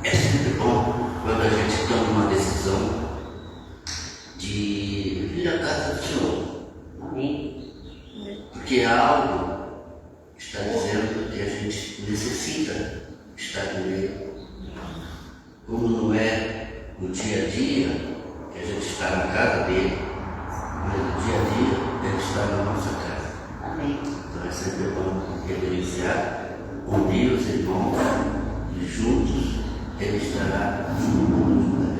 É sempre bom quando a gente toma uma decisão de vir à casa do Senhor. Amém. Porque algo está dizendo que a gente necessita estar com Ele. Como não é no dia a dia que a gente está na casa dele, mas no dia a dia ele está na nossa casa. Amém. Então é sempre bom reverenciar, unir os irmãos e juntos ele estará junto conosco.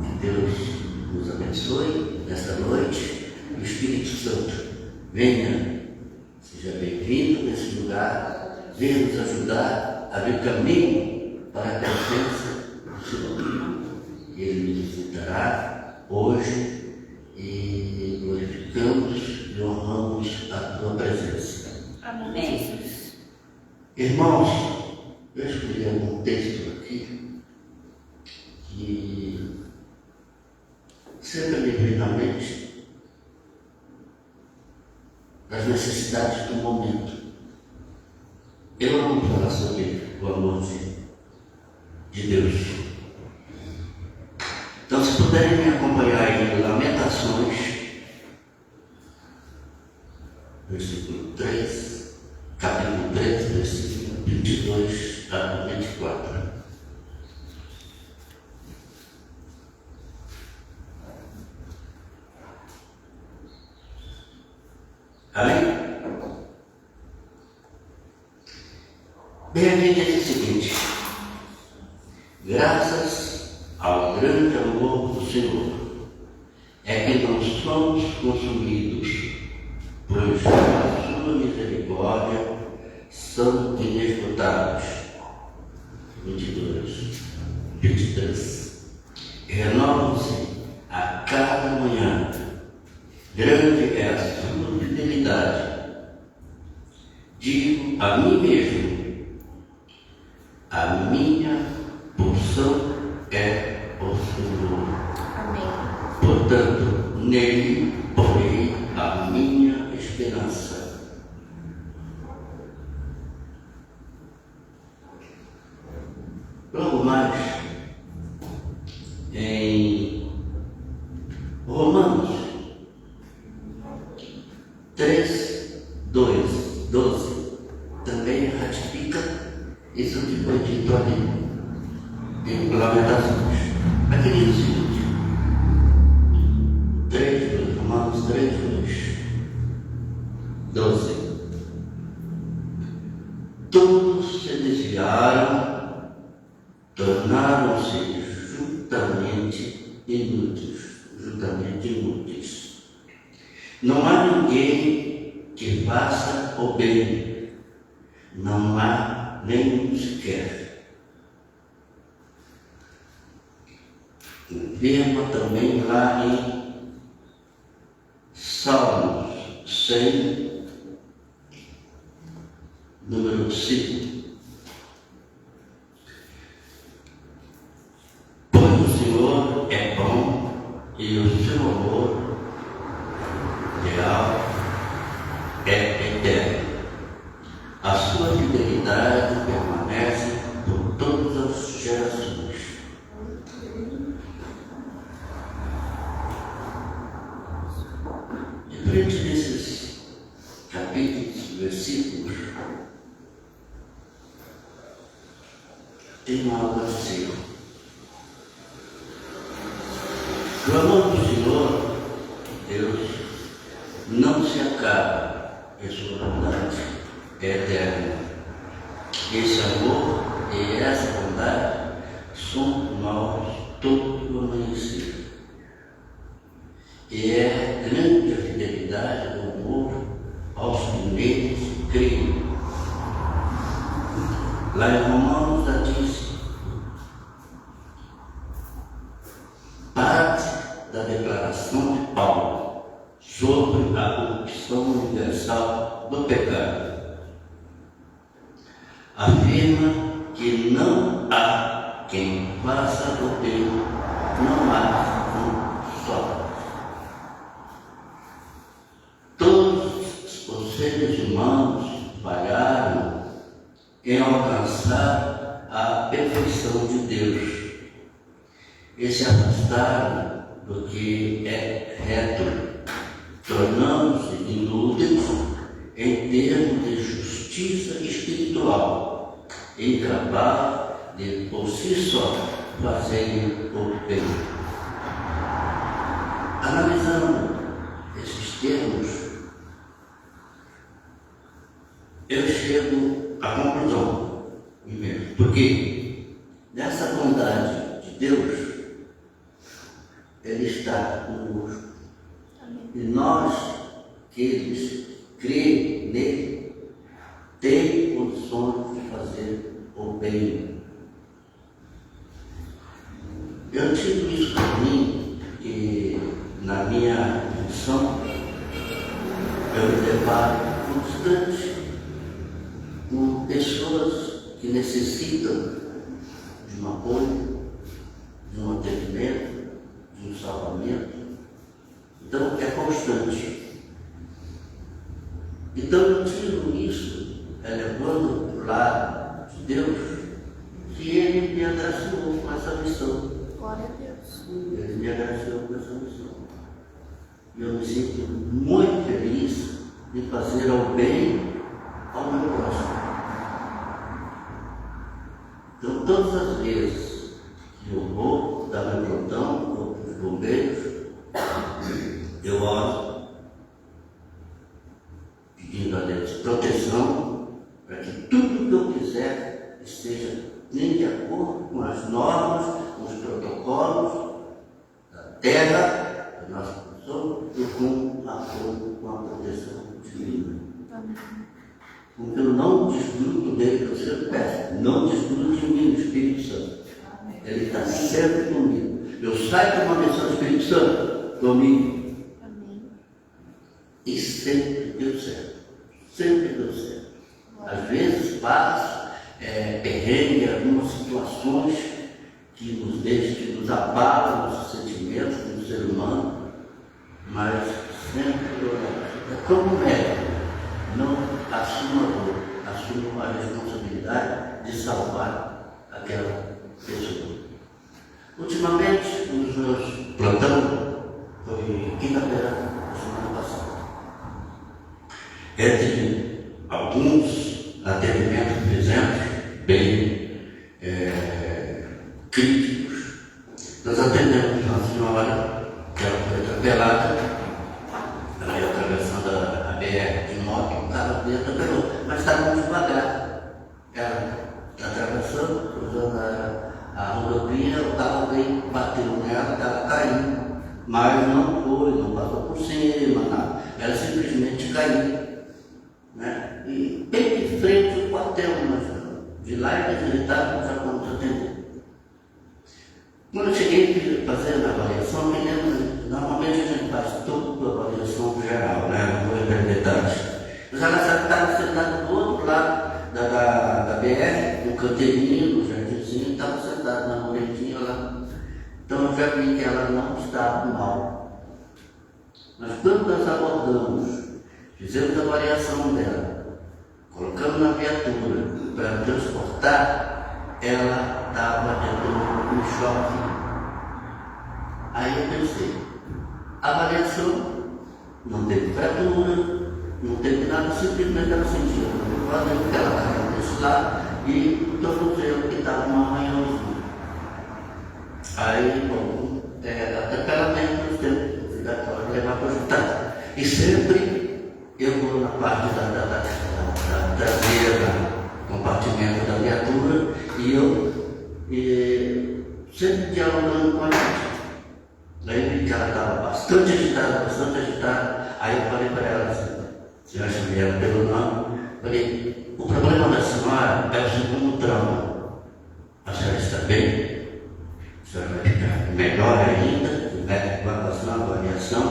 Que Deus nos abençoe nesta noite. O Espírito Santo venha, seja bem-vindo nesse lugar, venha nos ajudar a abrir caminho para a presença do Senhor. Ele nos visitará hoje e glorificamos e honramos a tua presença. Amém. Irmãos, eu escolhi um texto aqui que sempre me vem na mente as necessidades do momento. Eu não vou falar sobre o amor de Deus. Então, se puderem me acompanhar aí em Lamentações, versículo 3, capítulo 3, versículo 22 a 24. Amém? Bem, diz o seguinte: graças ao grande amor do Senhor é que não somos consumidos, pois a sua misericórdia são inesgotáveis. 22, 23. Renovam-se a cada manhã. Grande é a sua fidelidade. Digo a mim mesmo: a minha porção é o Senhor. Amém. Portanto, nele porei a minha esperança. Logo mais, em Romanos 3, 12, também ratifica isso que foi dito ali em Lamentações. Aqui diz o seguinte: 3, Romanos 3, 12. Todos se desviaram, tornaram-se juntamente inúteis. Não há ninguém que faça o bem, não há nenhum sequer. Vemos também lá em Salmos 100, número 5. Pois o Senhor é bom e o seu amor leal é eterno. A sua fidelidade permanece por todas as gerações. Diante desses capítulos, versículos, tem algo assim. O amor do Senhor, Deus, não se acaba, e sua bondade é eterna. Esse amor e essa bondade são nós todo o amanhecer. E é grande a fidelidade do povo aos que neles creem. Lá em Romanos já diz: parte da declaração de Paulo sobre a corrupção universal do pecado. Afirma que não há quem faça o bem, não há um só. Todos seres humanos falharam em alcançar a perfeição de Deus e se afastaram do que é reto, tornando-se inúteis em termos de justiça espiritual, incapazes de por si só fazerem o bem. Analisando esses termos, eu chego à conclusão, primeiro, porque nessa bondade de Deus, Ele está conosco. E nós, que eles creem nele, têm condições de fazer o bem. Eu tive isso para mim, que na minha missão, eu me deparo constante com pessoas que necessitam de um apoio, de um atendimento, de um salvamento. Então é constante. Então eu tiro isso, levando para o lado de Deus, que Ele me agraciou com essa missão. Glória a Deus. Ele me agraciou com essa missão. E eu me sinto muito feliz de fazer o bem ao meu próximo. Então, todas as vezes que eu vou dar meu plantão, vou para os bombeiros, eu oro, pedindo a Deus proteção, para que tudo que eu quiser esteja de acordo com as normas, com os protocolos da terra, da nossa pessoa, e com a proteção divina. Porque eu não desgrudo dele, eu sempre peço, não desgrudo de mim, do Espírito Santo. Ele está sempre comigo. Eu saio com uma missão do Espírito Santo comigo. E sempre deu certo. Sempre deu certo. Às vezes passa perrengue, algumas situações que nos deixam, que nos abalam nossos sentimentos como ser humano, mas sempre como médico, não assumo a dor, assumo a responsabilidade de salvar aquela pessoa. Ultimamente, nos meus plantões, foi quinta-feira da semana passada, entre alguns atendimentos que fizemos, bem críticos, nós atendemos uma senhora que ela foi atropelada, ela ia atravessando a BR de moto, o carro dele atropelou, mas estava muito devagar. Ela atravessando, cruzando a rodovia, o carro veio, bateu nela, ela caiu, mas não foi, não passou por cima, nada. Ela simplesmente caiu, né? E bem de frente ao quartel, mas de lá eles gritaram, já vamos atender. Quando eu cheguei fazendo a avaliação, me lembro, normalmente a gente faz tudo a avaliação geral, né? Não vou entrar em detalhes. Mas ela estava sentada do outro lado da BR, no canteirinho, no jardinzinho, estava sentada na muretinha lá. Então eu já vi que ela não estava mal. Mas quando nós abordamos, fizemos a avaliação dela, colocamos na viatura para transportar, ela estava entrando em choque. Aí eu pensei, a avaliação não teve fratura, não teve nada, simplesmente ela sentiu que ela estava desse lado e o tornozelo que estava um arranhãozinho. Aí, bom, atropelamento, temos que levar para o hospital. E sempre eu vou na parte da traseira, compartimento da viatura, e eu sempre dialogando com a gente. Aí vi que ela estava bastante agitada, aí eu falei para ela assim, senhora Xavier, pelo nome, falei, o problema da senhora é o segundo trauma. A senhora está bem? A senhora vai ficar melhor ainda, o médico vai passar uma avaliação,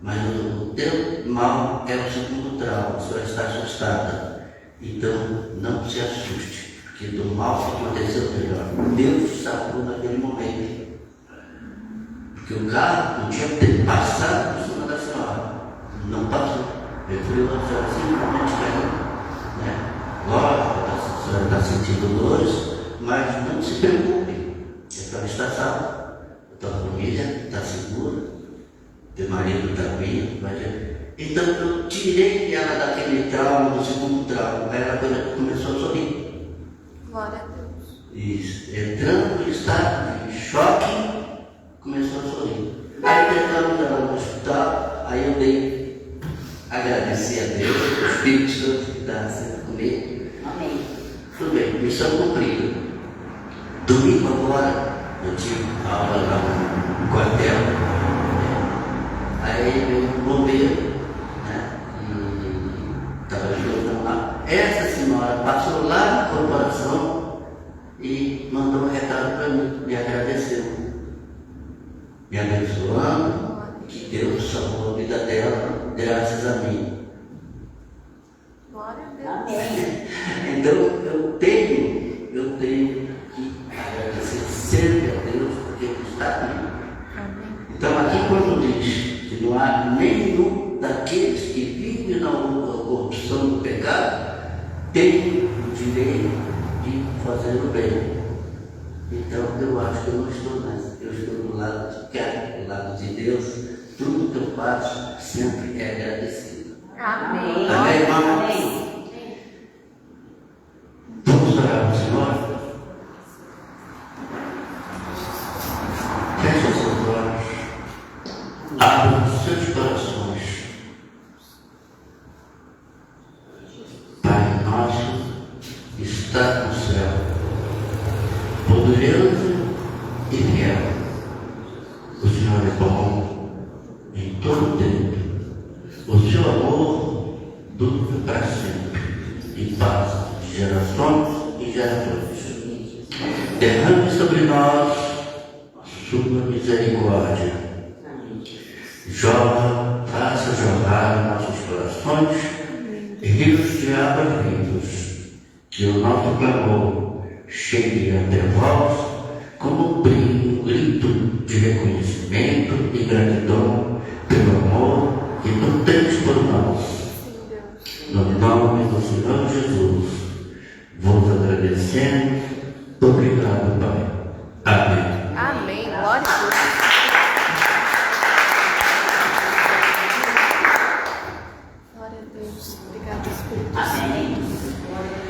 mas o teu mal é o segundo trauma, a senhora está assustada. Então não se assuste, porque do mal que aconteceu melhor, Deus te salvou naquele momento. Porque o carro podia ter passado por cima da senhora, não passou. Ele falou, a senhora sentindo dores, mas não se preocupe, ela está salva, a tua família está segura, teu marido está bem, então eu tirei ela daquele trauma, do segundo trauma, aí ela começou a sorrir. Glória a Deus. Isso, entrando em estado de choque, começou a sorrir. Aí tentamos ela no hospital, aí eu dei agradecer a Deus, o Espírito Santo que está sempre comigo. Amém. Tudo bem, missão cumprida. Domingo agora, eu tive aula lá no quartel, aí veio um bombeiro, né, e estava ajudando lá. Essa senhora passou lá na corporação e mandou um recado para mim, me agradeceu. Me abençoando, que Deus salvou a vida dela, graças a mim. Glória a Deus. Amém. Então eu tenho que agradecer sempre a Deus, porque Ele está comigo. Então aqui quando diz que não há nenhum daqueles que vivem na corrupção do pecado, tem o direito de fazer o bem. Então eu acho que eu não estou nessa, eu estou do lado de cá, do lado de Deus. Tudo que eu faço sempre é agradecido. Amém. Amém, irmão? Vamos orar ao Senhor? Feche os seus olhos, abra os seus corações. Pai nosso, está no céu, poderoso e fiel. O Senhor é bom em todo o tempo. O seu amor dura para sempre e passa de gerações em gerações. Derrame sobre nós sua misericórdia. Faça jorrar nossos corações rios de águas vivas, que o nosso clamor chegue até vós como um grito de reconhecimento e gratidão pelo amor que tu tens por nós. No nome do Senhor Jesus, vos agradecemos. Obrigado, Pai. Amém. Amém. Glória a Deus. Glória a Deus. Obrigada, Espírito Santo. Amém.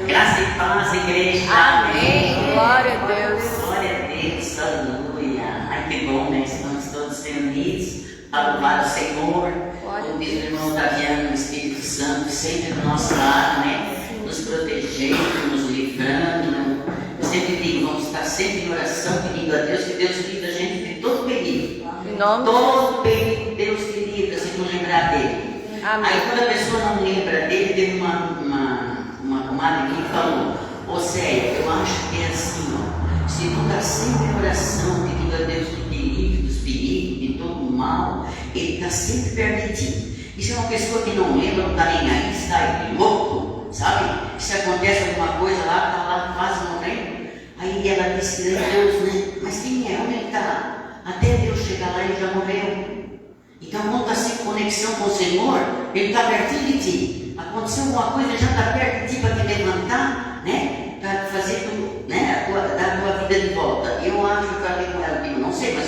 Graça e paz, igreja. Amém. Glória a Deus. Glória a Deus. Aleluia. Ai, que bom, né? Estamos todos reunidos para louvar o Senhor. Como diz o irmão Daviano, o Espírito Santo, sempre do nosso lado, né? Nos protegendo, nos livrando. Eu sempre digo, vamos estar sempre em oração, pedindo a Deus, que Deus livre a gente de todo perigo. Em nome Todo perigo, Deus te livra, se tu lembrar dele. Amém. Aí quando a pessoa não lembra dele, teve uma comadre que falou: ô Zé, eu acho que é assim, ó, se tu está sempre em oração, pedindo a Deus que te livre dos perigos, de todo o mal, Ele está sempre perto de ti. E se é uma pessoa que não lembra, não está nem aí, está louco, sabe? Se acontece alguma coisa lá, está lá quase morrendo. Aí ela disse: Deus, né? Mas quem é? Onde ele está? Até Deus chegar lá, ele já morreu. Então, quando está sem conexão com o Senhor, Ele está pertinho de ti. Aconteceu alguma coisa, Ele já está perto de ti para te levantar, né? Para fazer né? Dar a tua vida de volta. Eu acho que eu falei com ela, eu não sei, mas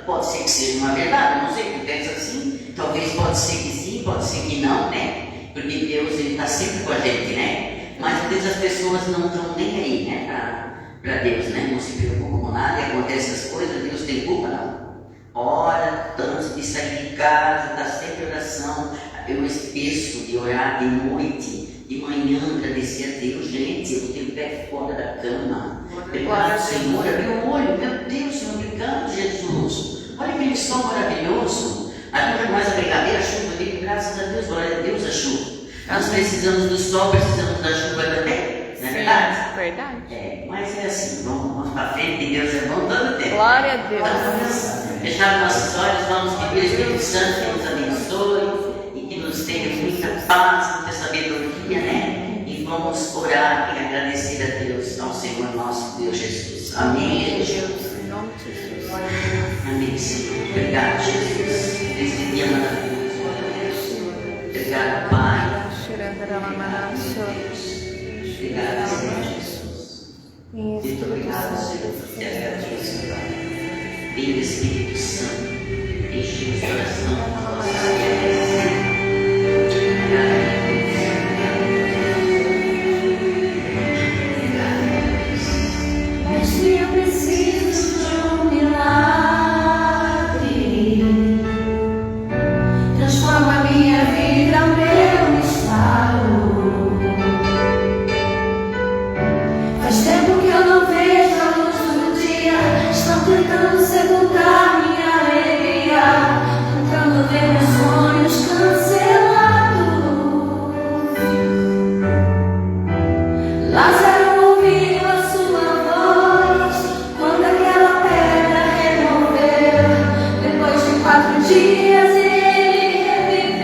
pode ser que seja uma verdade, eu não sei, tu pensa assim. Talvez pode ser que sim, pode ser que não, né? Porque Deus, Ele está sempre com a gente, né? Mas às vezes as pessoas não estão nem aí, né? Para Deus, né? Não se preocupam com nada e acontecem essas coisas, Deus tem culpa, não. Ora, antes de sair de casa, está sempre em oração. Eu esqueço de orar de noite, de manhã, agradecer a Deus. Gente, eu tenho o pé fora da cama. Obrigado, Senhor. Abri o olho, meu Deus, Senhor, obrigado, Jesus. Olha aquele sol maravilhoso. Agora mais a brincadeira, a chuva veio, graças a Deus, glória a Deus, a chuva. Nós precisamos do sol, precisamos da chuva também. Não é verdade? Verdade. É, mas é assim, vamos para frente, Deus é bom todo tempo. Glória a Deus. Vamos fechar nossos olhos, vamos pedir ao Espírito Santo que nos abençoe e que nos tenha muita paz, muita sabedoria, né? E vamos orar e agradecer a Deus, ao Senhor nosso Deus Jesus. Amém, Jesus. Em nome de Jesus. Amém, Senhor. Obrigado, Jesus. Esse dia maravilhoso. Obrigado, Pai. Obrigado, Senhor Jesus. Muito obrigado, Senhor, por te agradeço, Pai. Vindo Espírito Santo, enche o coração com a nossa presença. Mestre, eu preciso de um milagre. Transforma a minha vida, o meu estado. Faz tempo que eu não vejo a luz do dia. Estão tentando sepultar minha alegria, tentando ver meus sonhos cancelados. Lázaro ouviu a sua voz quando aquela pedra removeu. Depois de 4 dias ele reviveu.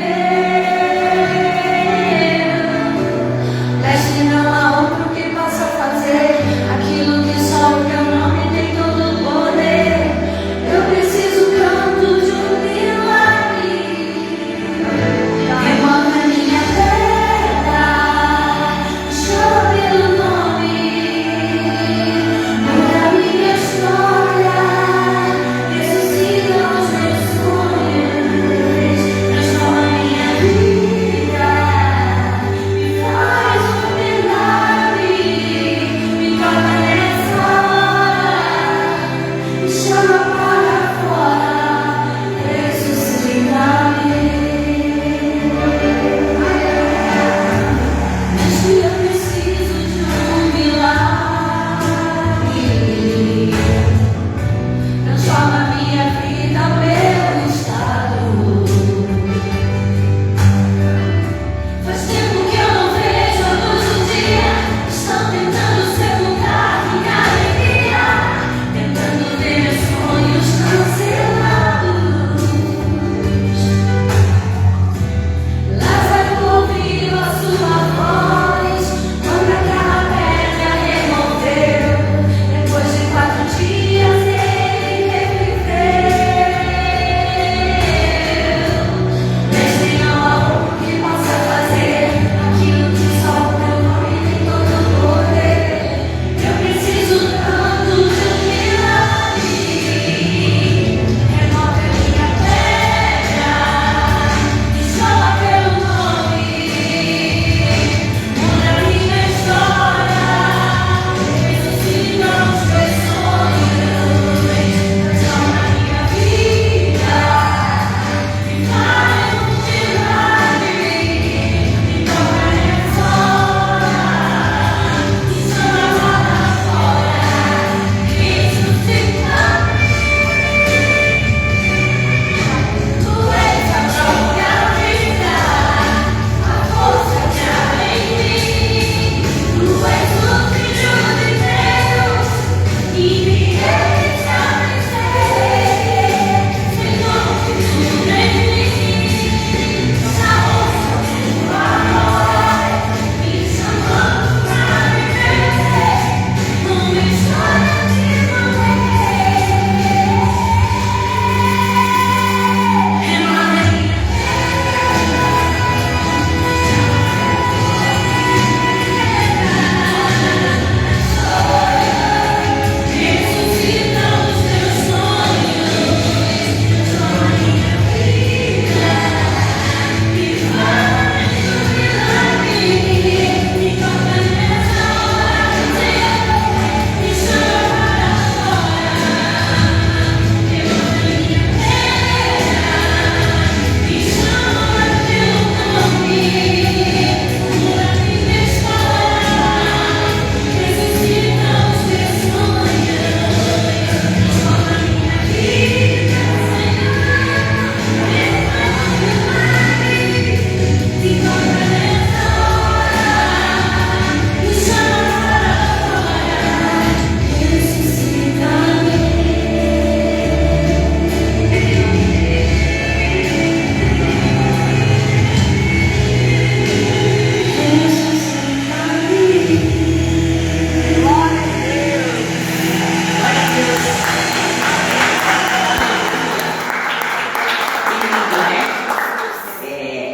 Mestre, não há outro que possa fazer aquilo que só o teu nome tem todo o poder. Eu preciso tanto de um milagre. Remove a minha pedra, chama pelo nome, muda a minha história, ressuscita os meus sonhos, transforma a minha vida, me faz um milagre, me toca nessa hora, me chama para fora, ressuscita-me. Mestre, eu preciso de um milagre. Transforma a minha vida, o meu estado. Faz tempo que eu não vejo a luz do dia. Estão tentando sepultar minha alegria, tentando ver meus sonhos cancelados. Lázaro ouviu a sua voz quando aquela pedra removeu. Depois de 4 dias ele reviveu. Mestre, não há outro que possa fazer aquilo que só o teu nome tem todo o poder. Eu preciso tanto de um milagre. Remove a minha pedra, me chama pelo nome, muda a minha história, ressuscita os meus sonhos, transforma a minha vida, me faz um milagre, me toca nessa hora, me chama para fora, ressuscita-me. Tu és a própria vida, a força que há em mim. Tu és o Filho de Deus e me deixa vencer. Senhor, tudo em mim, essa força tua voz me chamando pra viver uma história de poder. Remove a minha ressuscita os meus sonhos, transforma a minha vida, me faz um milagre, me toca nessa hora, me chama para fora, remove a minha pedra, me chama pelo nome, muda a minha história, ressuscita os meus sonhos, transforma a minha vida, Senhor, me faz um milagre, me toca nessa hora, me chama para fora, ressuscita-me.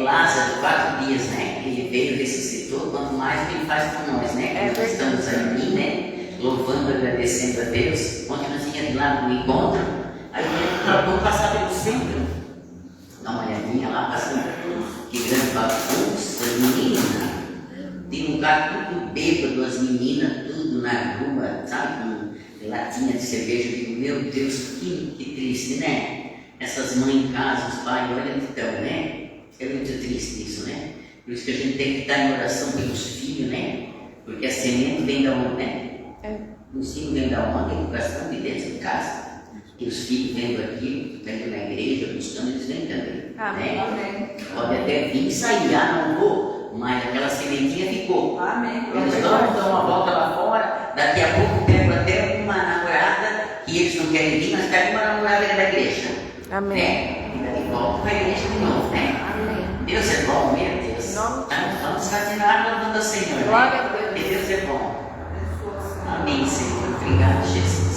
Lázaro, 4 dias, né? Ele veio, ressuscitou, quanto mais ele faz por nós, né? Nós estamos aqui, né? louvando, agradecendo a Deus. Ontem nós tínhamos lá no encontro, aí vamos passar pelo centro, dá uma olhadinha lá, passando que grande bagunça, menina. Tem um lugar tudo bêbado, as meninas tudo na rua, sabe, com latinha de cerveja. Eu digo, meu Deus, que triste, né? Essas mães em casa, os pais, olha então, né? É muito triste isso, né? Por isso que a gente tem que estar em oração pelos filhos, né? Porque a semente vem da onde, né? O ensino vem da onde? A educação de dentro de casa. E os filhos vendo aqui, vendo na igreja, buscando, eles vêm também. Amém. Né? Pode até vir sair, não vou, mas aquela sementinha ficou. Amém. Eles vão dar uma volta lá fora, daqui a pouco pego até uma namorada que eles não querem vir, mas pega uma namorada da igreja. Amém. Né? E daí volta para a igreja de novo, né? Amém. Deus é bom, meu Deus. Vamos continuar louvando ao Senhor. Glória a Né? Deus. E Deus é bom. Amém, Senhor. Obrigado, Jesus.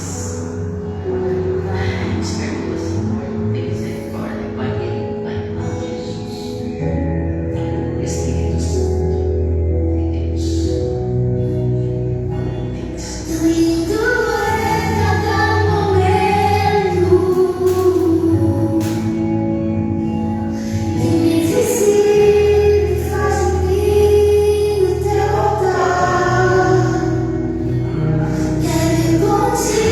Nos perdoa, Senhor. Tem misericórdia. Pai querido, Pai amado, Jesus. Espírito Santo de Deus. Doído é cada momento que me visita, faz de mim o teu altar. Quero ir contigo.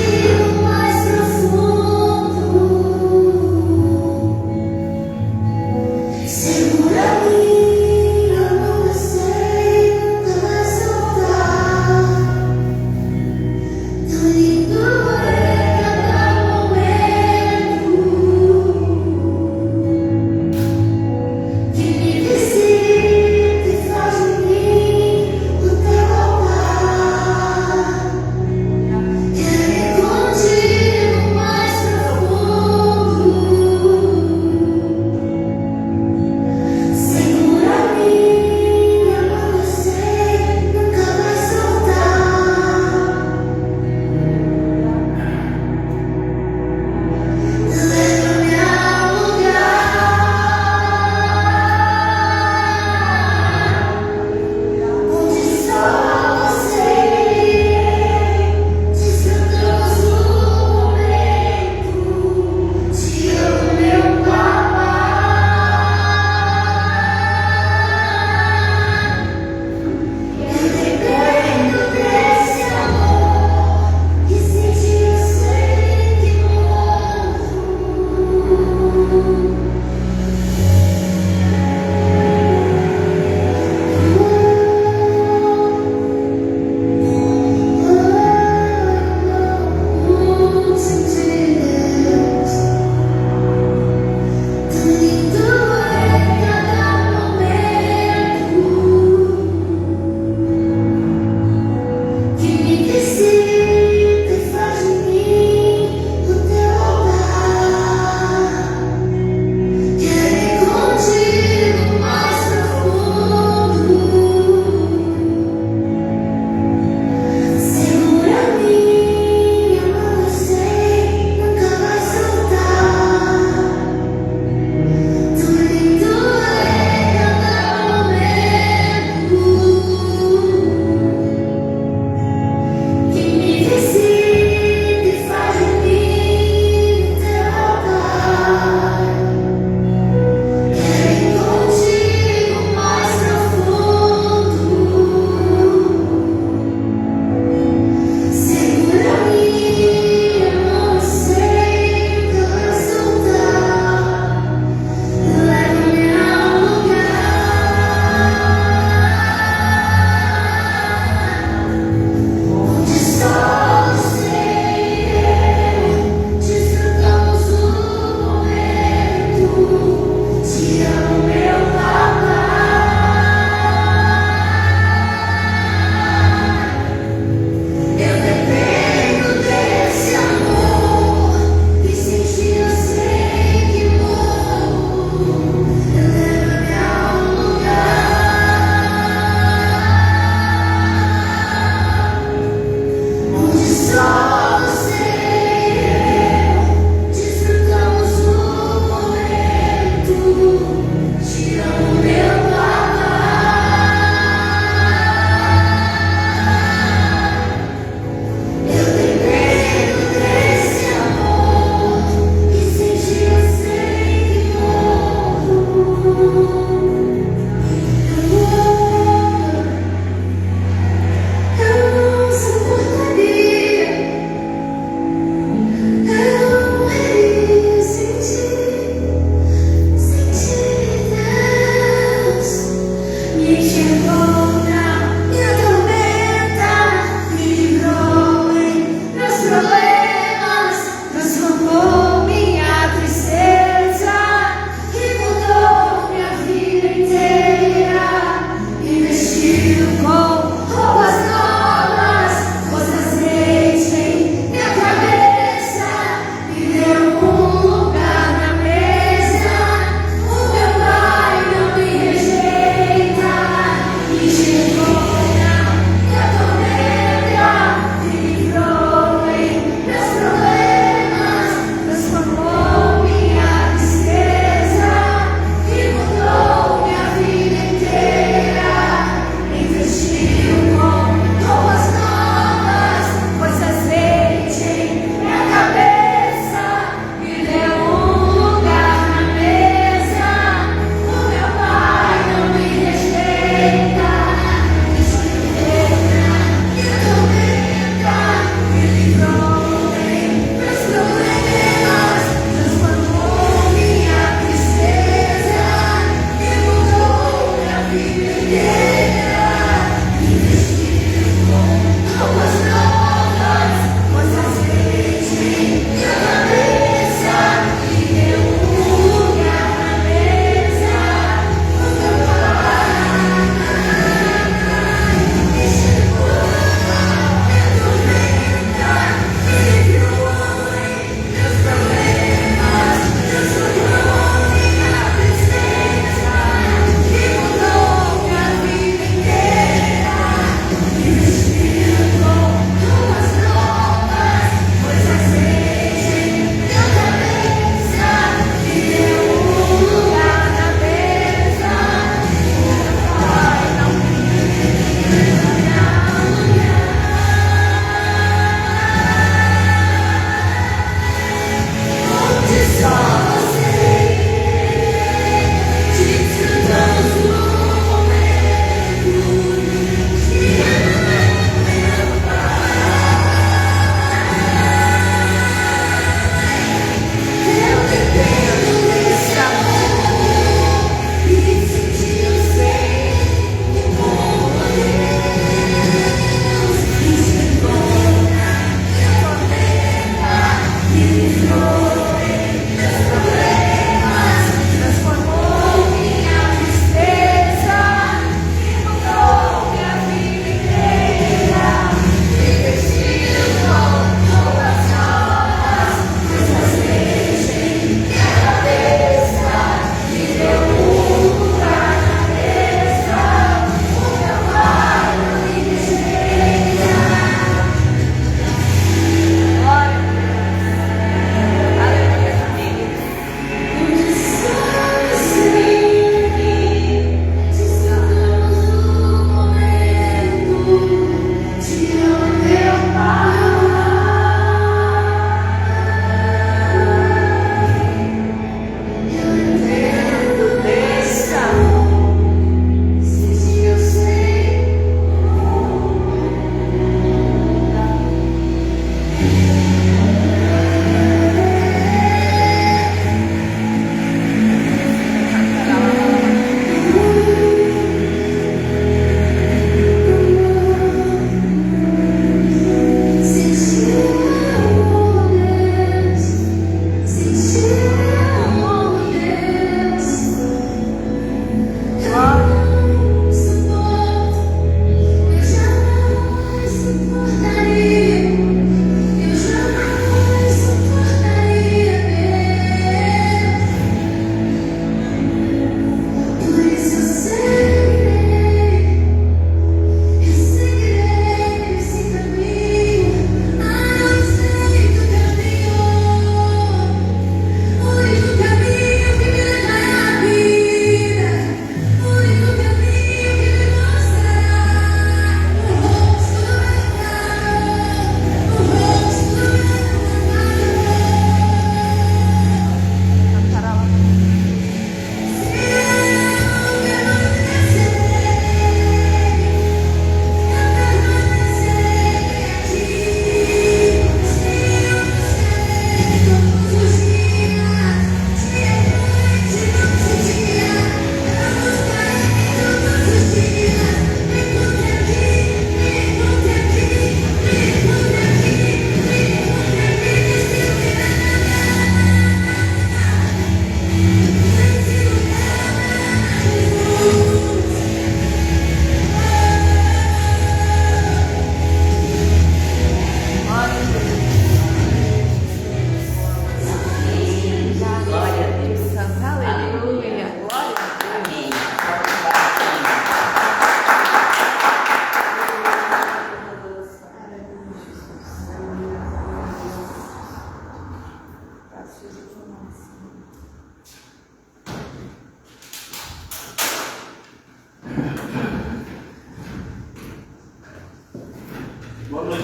Boa noite.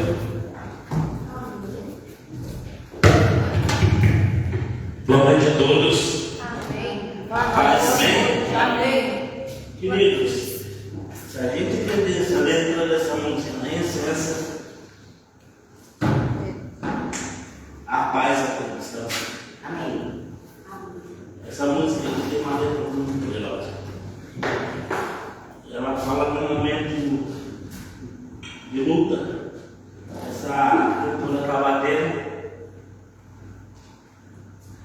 Boa noite a todos. Amém. Paz, amém? Amém. Queridos, se a gente entender essa letra dessa música na essência, a paz é a condição. Amém. Essa música aqui tem uma letra muito poderosa. Ela fala de um momento de luta. Essa cultura estava tendo,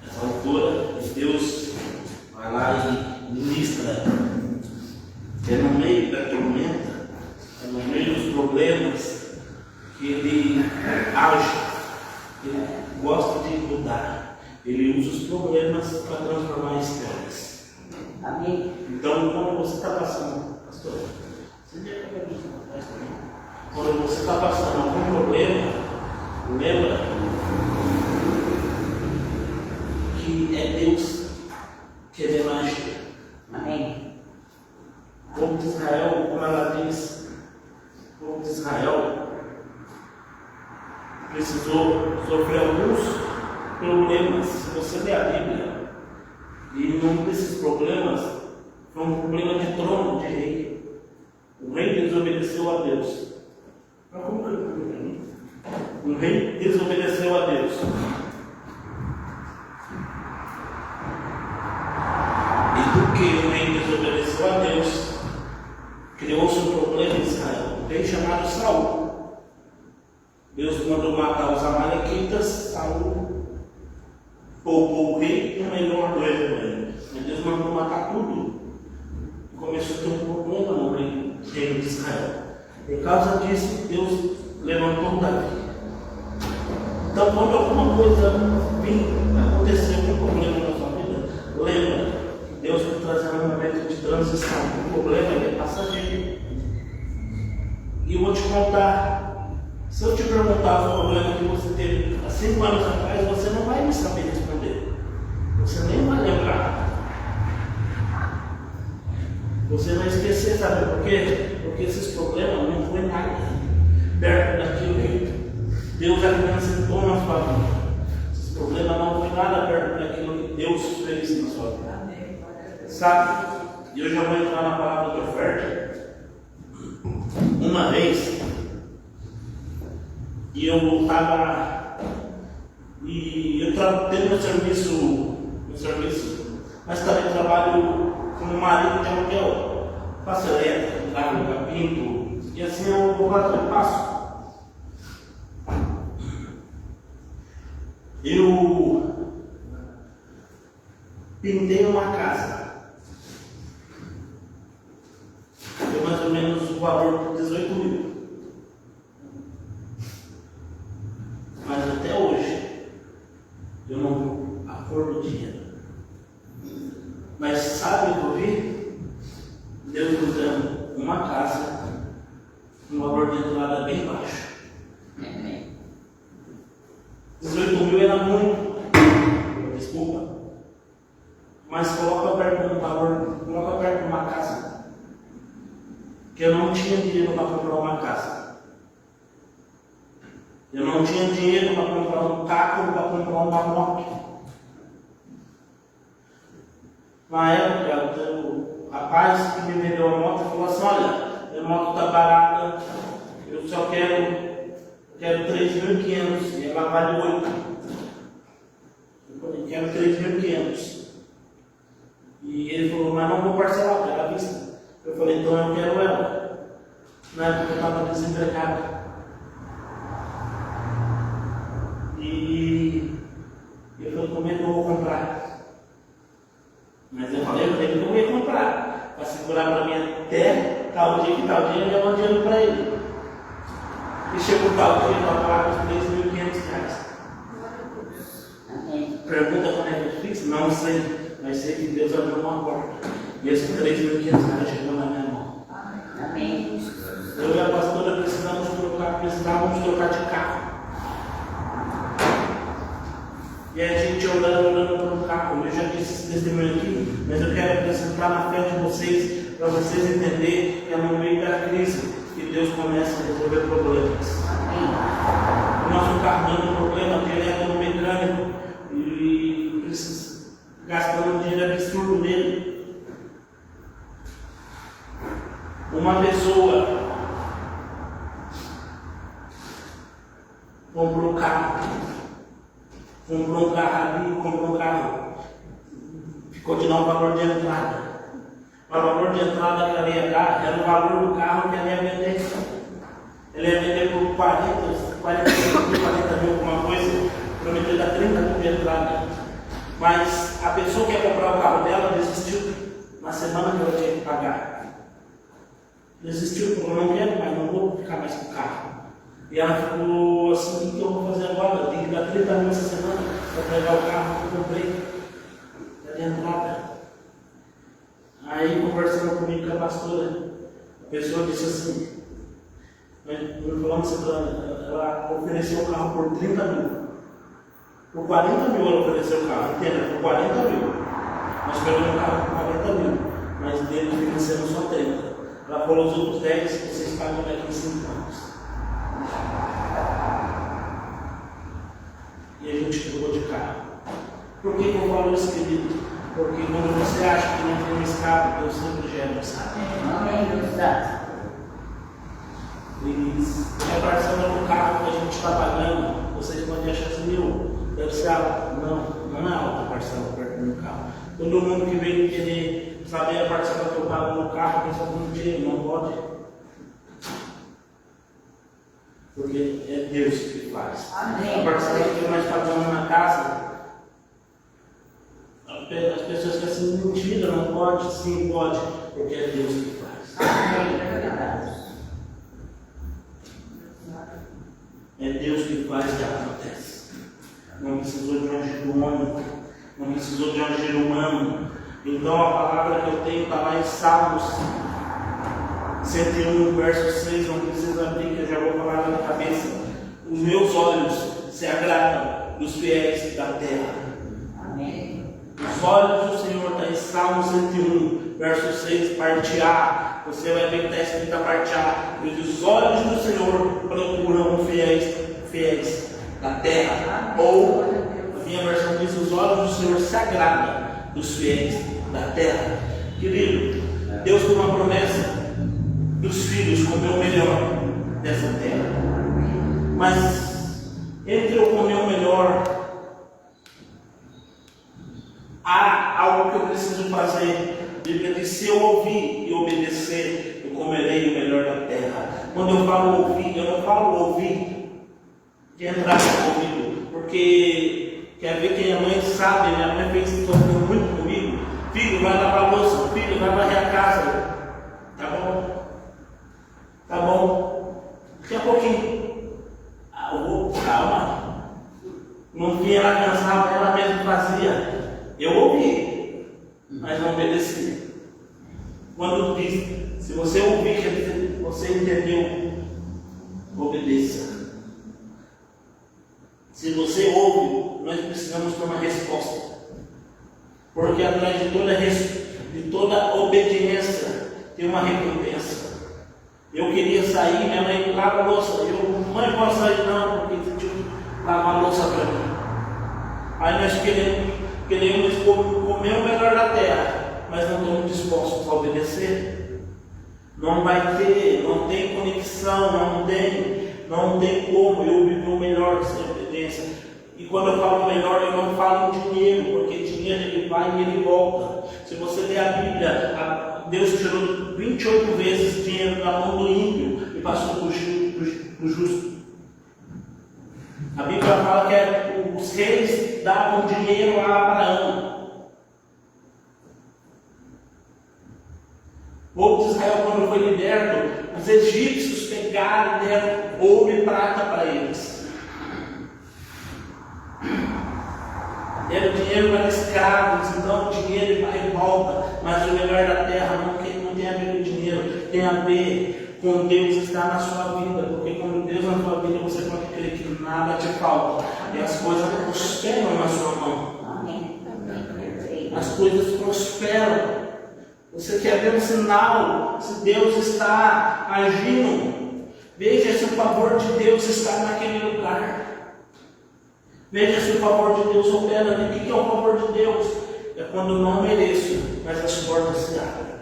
essa altura, e Deus vai lá e ministra. É no meio da tormenta, é no meio dos problemas que Ele age, Ele gosta de mudar, Ele usa os problemas para transformar histórias. Amém. Então, quando você está passando, pastor, você já acabou de contar isso também. Quando você está passando algum problema, lembra que é Deus querendo agir. Amém. O povo de Israel, como ela diz, o povo de Israel precisou sofrer alguns problemas. Se você ler a Bíblia, e um desses problemas foi um problema de trono de rei. O rei desobedeceu a Deus. Mas como que eu para mim? O rei desobedeceu a Deus. E porque o rei desobedeceu a Deus, criou-se um problema em Israel. Um rei chamado Saul. Deus mandou matar os amalequitas. Saul poupou o rei e não lembrou uma coisa com ele. Mas Deus mandou matar tudo. E começou a ter um problema no reino de Israel. Por causa disso, Deus levantou Davi. Então, quando alguma coisa vir acontecer, algum problema na sua vida, lembra que Deus vai trazer um momento de transição. O problema é passageiro. E eu vou te contar. Se eu te perguntar o problema que você teve há 5 anos atrás, você não vai me saber responder. Você nem vai lembrar. Você vai esquecer, sabe por quê? Porque esses problemas não foi nada perto daquilo que Deus acrescentou na sua vida. Esses problemas não foi nada perto daquilo que Deus fez na sua vida. Sabe? E eu já vou entrar na palavra de oferta. Uma vez, e eu estava e eu tenho meu serviço, mas também trabalho como marido de aluguel, faço elétrica, trago, pinto, e assim eu vou lá e passo. Eu pintei uma casa, foi mais ou menos o valor de 18 mil. Mas até hoje eu não vou a cor do dinheiro. Mas sabe o que eu vi? Deus nos dando uma casa, um valor de entrada bem baixo. 18 mil era muito, desculpa. Mas coloca perto de um valor, coloca perto de uma casa. Que eu não tinha dinheiro para comprar uma casa. Eu não tinha dinheiro para comprar um carro, para comprar uma moto. Na época, o rapaz que me vendeu a moto falou assim: olha, a moto está barata, eu só quero 3.500 e ela vale 8. Eu falei: quero 3.500. E ele falou: mas não vou parcelar, eu quero à vista. Eu falei: então eu quero ela. Na época eu estava desempregado. E eu falei: como é que eu vou comprar? Mas eu falei que eu ia comprar, para segurar para mim até tal dia que tal dia eu levo dinheiro para ele. E chegou tal dia para pagar os R$3.500. Pergunta quando é que eu fiz? Não sei, mas sei que Deus abriu uma porta. E esses R$3.500 chegou na minha mão. Amém. Eu e a pastora precisávamos trocar de carro. E a gente olhando para o carro. Eu já disse esse testemunho aqui, mas eu quero apresentar na frente de vocês, para vocês entenderem que é no meio da crise que Deus começa a resolver problemas. pessoa comprou um carro ali, comprou um carro, ficou de dar um valor de entrada. O valor de entrada que ela ia dar era o valor do carro que ela ia vender. Ela ia vender por 40 mil, alguma coisa, prometeu dar 30 mil de entrada. Mas a pessoa que ia comprar o carro dela desistiu na semana que ela tinha que pagar. Desistiu, falou, não quero mais, não vou ficar mais com o carro. E ela ficou assim, o que eu vou fazer agora? Eu tenho que dar 30 mil essa semana para pegar o carro que eu comprei. De entrada. Aí, conversando comigo com a pastora, a pessoa disse assim, nós falamos assim, ela ofereceu o carro por 30 mil. Por 40 mil ela ofereceu o carro, entenda, por 40 mil. Nós pegamos o carro por 40 mil, mas dele financiamos só 30. Ela falou os outros 10, vocês pagam daqui em 5 anos. E a gente trocou de carro. Por que eu falo isso, querido? Porque quando você acha que não tem um escape, Deus sempre gera um escape. E a parcela do carro que a gente está pagando, vocês podem achar assim, deve ser alta. Não é alta a parcela perto do carro. Todo mundo que vem querer saber a parcela que eu pago no carro, pensa no dinheiro, não pode. Porque é Deus que faz. Amém. A parcela que nós pagamos na casa, as pessoas ficam assim, mentira, não pode, sim pode, porque é Deus que faz. É Deus que faz e acontece. Não precisou de um agir humano, não precisou de um agir humano. Então a palavra que eu tenho está lá em Salmos 101, verso 6, não precisa abrir, que eu já vou falar na cabeça. Os meus olhos se agradam dos fiéis da terra. Amém. Os olhos do Senhor, está em Salmo 101, verso 6, parte A. Você vai ver que está escrito a parte A. E os olhos do Senhor procuram fiéis da terra. Ou, a minha versão diz, os olhos do Senhor se agradam dos fiéis da terra. Querido, Deus tem uma promessa dos filhos comer o melhor dessa terra. Mas, entre eu comer o melhor, há algo que eu preciso fazer. A Bíblia diz: se eu ouvir e obedecer, eu comerei o melhor da terra. Quando eu falo ouvir, eu não falo ouvir de entrar no ouvido, porque quer ver que a mãe sabe, minha mãe fez isso muito comigo. Filho, vai lavar a louça, filho, vai varrer a casa. Tá bom? Tá bom? Daqui a pouquinho. Calma. Não vinha lá cansada, ela mesma fazia. Eu ouvi, mas não obedeci. Quando diz, se você ouvir, quer dizer, você entendeu, obedeça. Se você ouve, nós precisamos ter uma resposta. Porque atrás de toda obediência tem uma recompensa. Eu queria sair, minha mãe lava a louça. Mãe, posso sair? Não, porque você tinha que lavar a louça para mim. Aí nós queremos comer o melhor da terra, mas não estamos dispostos a obedecer. Não vai ter, não tem conexão, não tem como eu viver o melhor sem obediência. E quando eu falo melhor, eu não falo em dinheiro, porque dinheiro ele vai e ele volta. Se você ler a Bíblia, Deus tirou 28 vezes dinheiro da mão do ímpio e passou para o justo. A Bíblia fala que os reis davam dinheiro a Abraão. O povo de Israel, quando foi liberto, os egípcios pegaram e deram ouro e prata para eles. Deram dinheiro para escravos, então o dinheiro vai e volta, mas o melhor da terra não tem a ver com dinheiro, tem a ver com Deus estar na sua vida, porque quando Deus na sua vida, você pode crer que nada te falta, e as coisas prosperam na sua mão. As coisas prosperam. Você quer ver um sinal, se Deus está agindo, veja se o favor de Deus está naquele lugar. Veja se o favor de Deus opera ali. O que é o favor de Deus? É quando eu não mereço, mas as portas se abrem.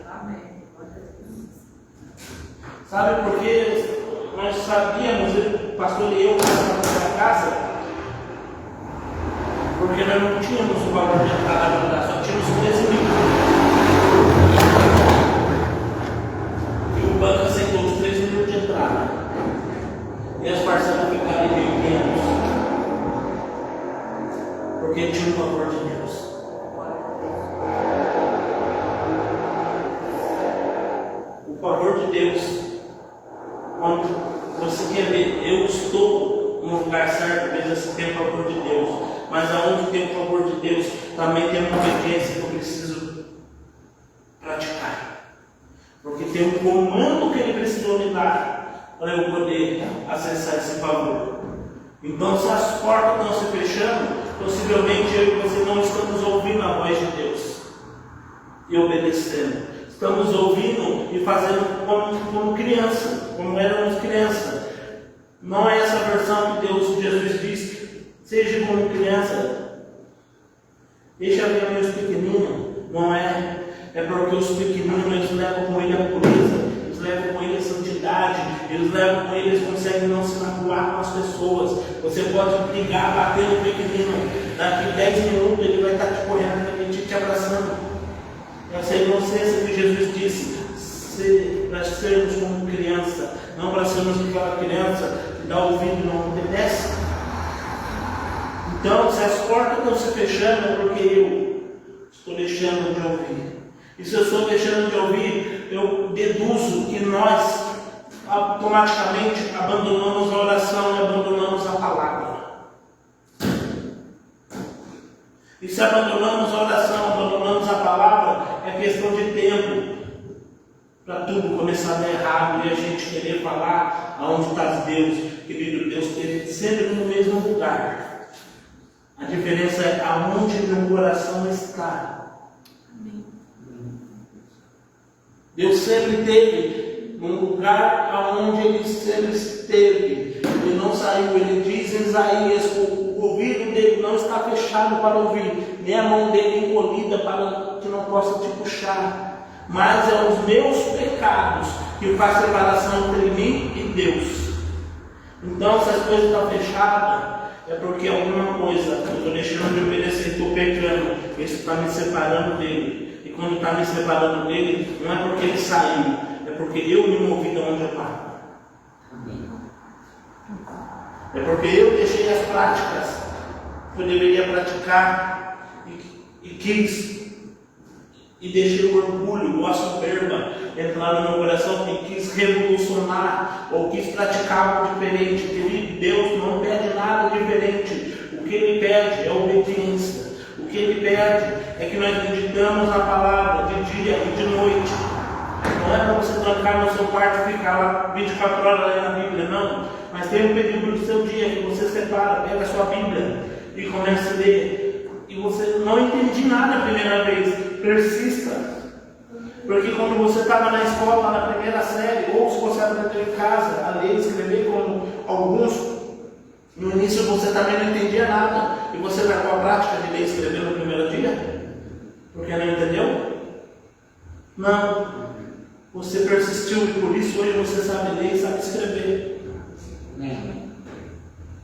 Sabe por quê? Nós sabíamos, o pastor e eu, na casa, porque nós não tínhamos o valor de entrada para dar, só tínhamos 13 mil. E o banco aceitou os 13 mil de entrada. E as parcelas ficaram em 1.500. Porque tinha o favor de Deus. O favor de Deus. Quando você quer ver, eu estou no lugar certo, às vezes tem o favor de Deus, mas aonde tem o favor de Deus, também tem uma obediência que eu preciso praticar, porque tem um comando que Ele precisou me dar para eu poder acessar esse favor. Então, se as portas estão se fechando, possivelmente eu e você não estamos ouvindo a voz de Deus e obedecendo. Estamos ouvindo e fazendo como criança, como éramos criança. Não é essa versão que Jesus diz, seja como criança. Deixa ver meus pequeninos. Não é. É porque os pequeninos eles levam com ele a pureza, eles levam com ele a santidade, eles levam com ele, eles conseguem não se magoar com as pessoas. Você pode brigar, bater no pequenino, daqui 10 minutos ele vai estar te correndo, te abraçando. Essa inocência que Jesus disse, para sermos como criança, não para sermos aquela criança que dá ouvido e não obedece. Então, se as portas estão se fechando, é porque eu estou deixando de ouvir. E se eu estou deixando de ouvir, eu deduzo que nós automaticamente abandonamos a oração e abandonamos a palavra. E se abandonamos a oração, abandonamos a palavra, é questão de tempo para tudo começar a dar errado e a gente querer falar aonde está Deus. Querido, Deus esteve sempre no mesmo lugar. A diferença é aonde meu coração está. Amém. Deus sempre esteve num lugar aonde Ele sempre esteve. Ele não saiu, Ele diz em Isaías, o ouvido dele não está fechado para ouvir, nem a mão dele encolhida para que não possa te puxar. Mas é os meus pecados que faz separação entre mim e Deus. Então, se as coisas estão fechadas, é porque alguma coisa eu estou deixando de obedecer, estou pecando. Isso está me separando dele. E quando está me separando dele, não é porque ele saiu, é porque eu me movi de onde eu estava. É porque eu deixei as práticas que eu deveria praticar e quis, e deixei o orgulho ou a soberba entrar no meu coração e quis revolucionar ou quis praticar algo diferente. Querido, Deus não pede nada diferente. O que Ele pede é obediência. O que Ele pede é que nós meditamos na palavra de dia e de noite. Não é para você trancar no seu quarto e ficar lá 24 horas lendo a Bíblia, não. Mas tem um período do seu dia que você separa, pega a sua Bíblia e começa a ler. E você não entende nada a primeira vez, persista. Porque quando você estava na escola, na primeira série, ou se você aprendeu em casa a ler e escrever como alguns, no início você também não entendia nada. E você vai com a prática de ler e escrever no primeiro dia? Porque não entendeu? Não. Você persistiu e por isso hoje você sabe ler e sabe escrever.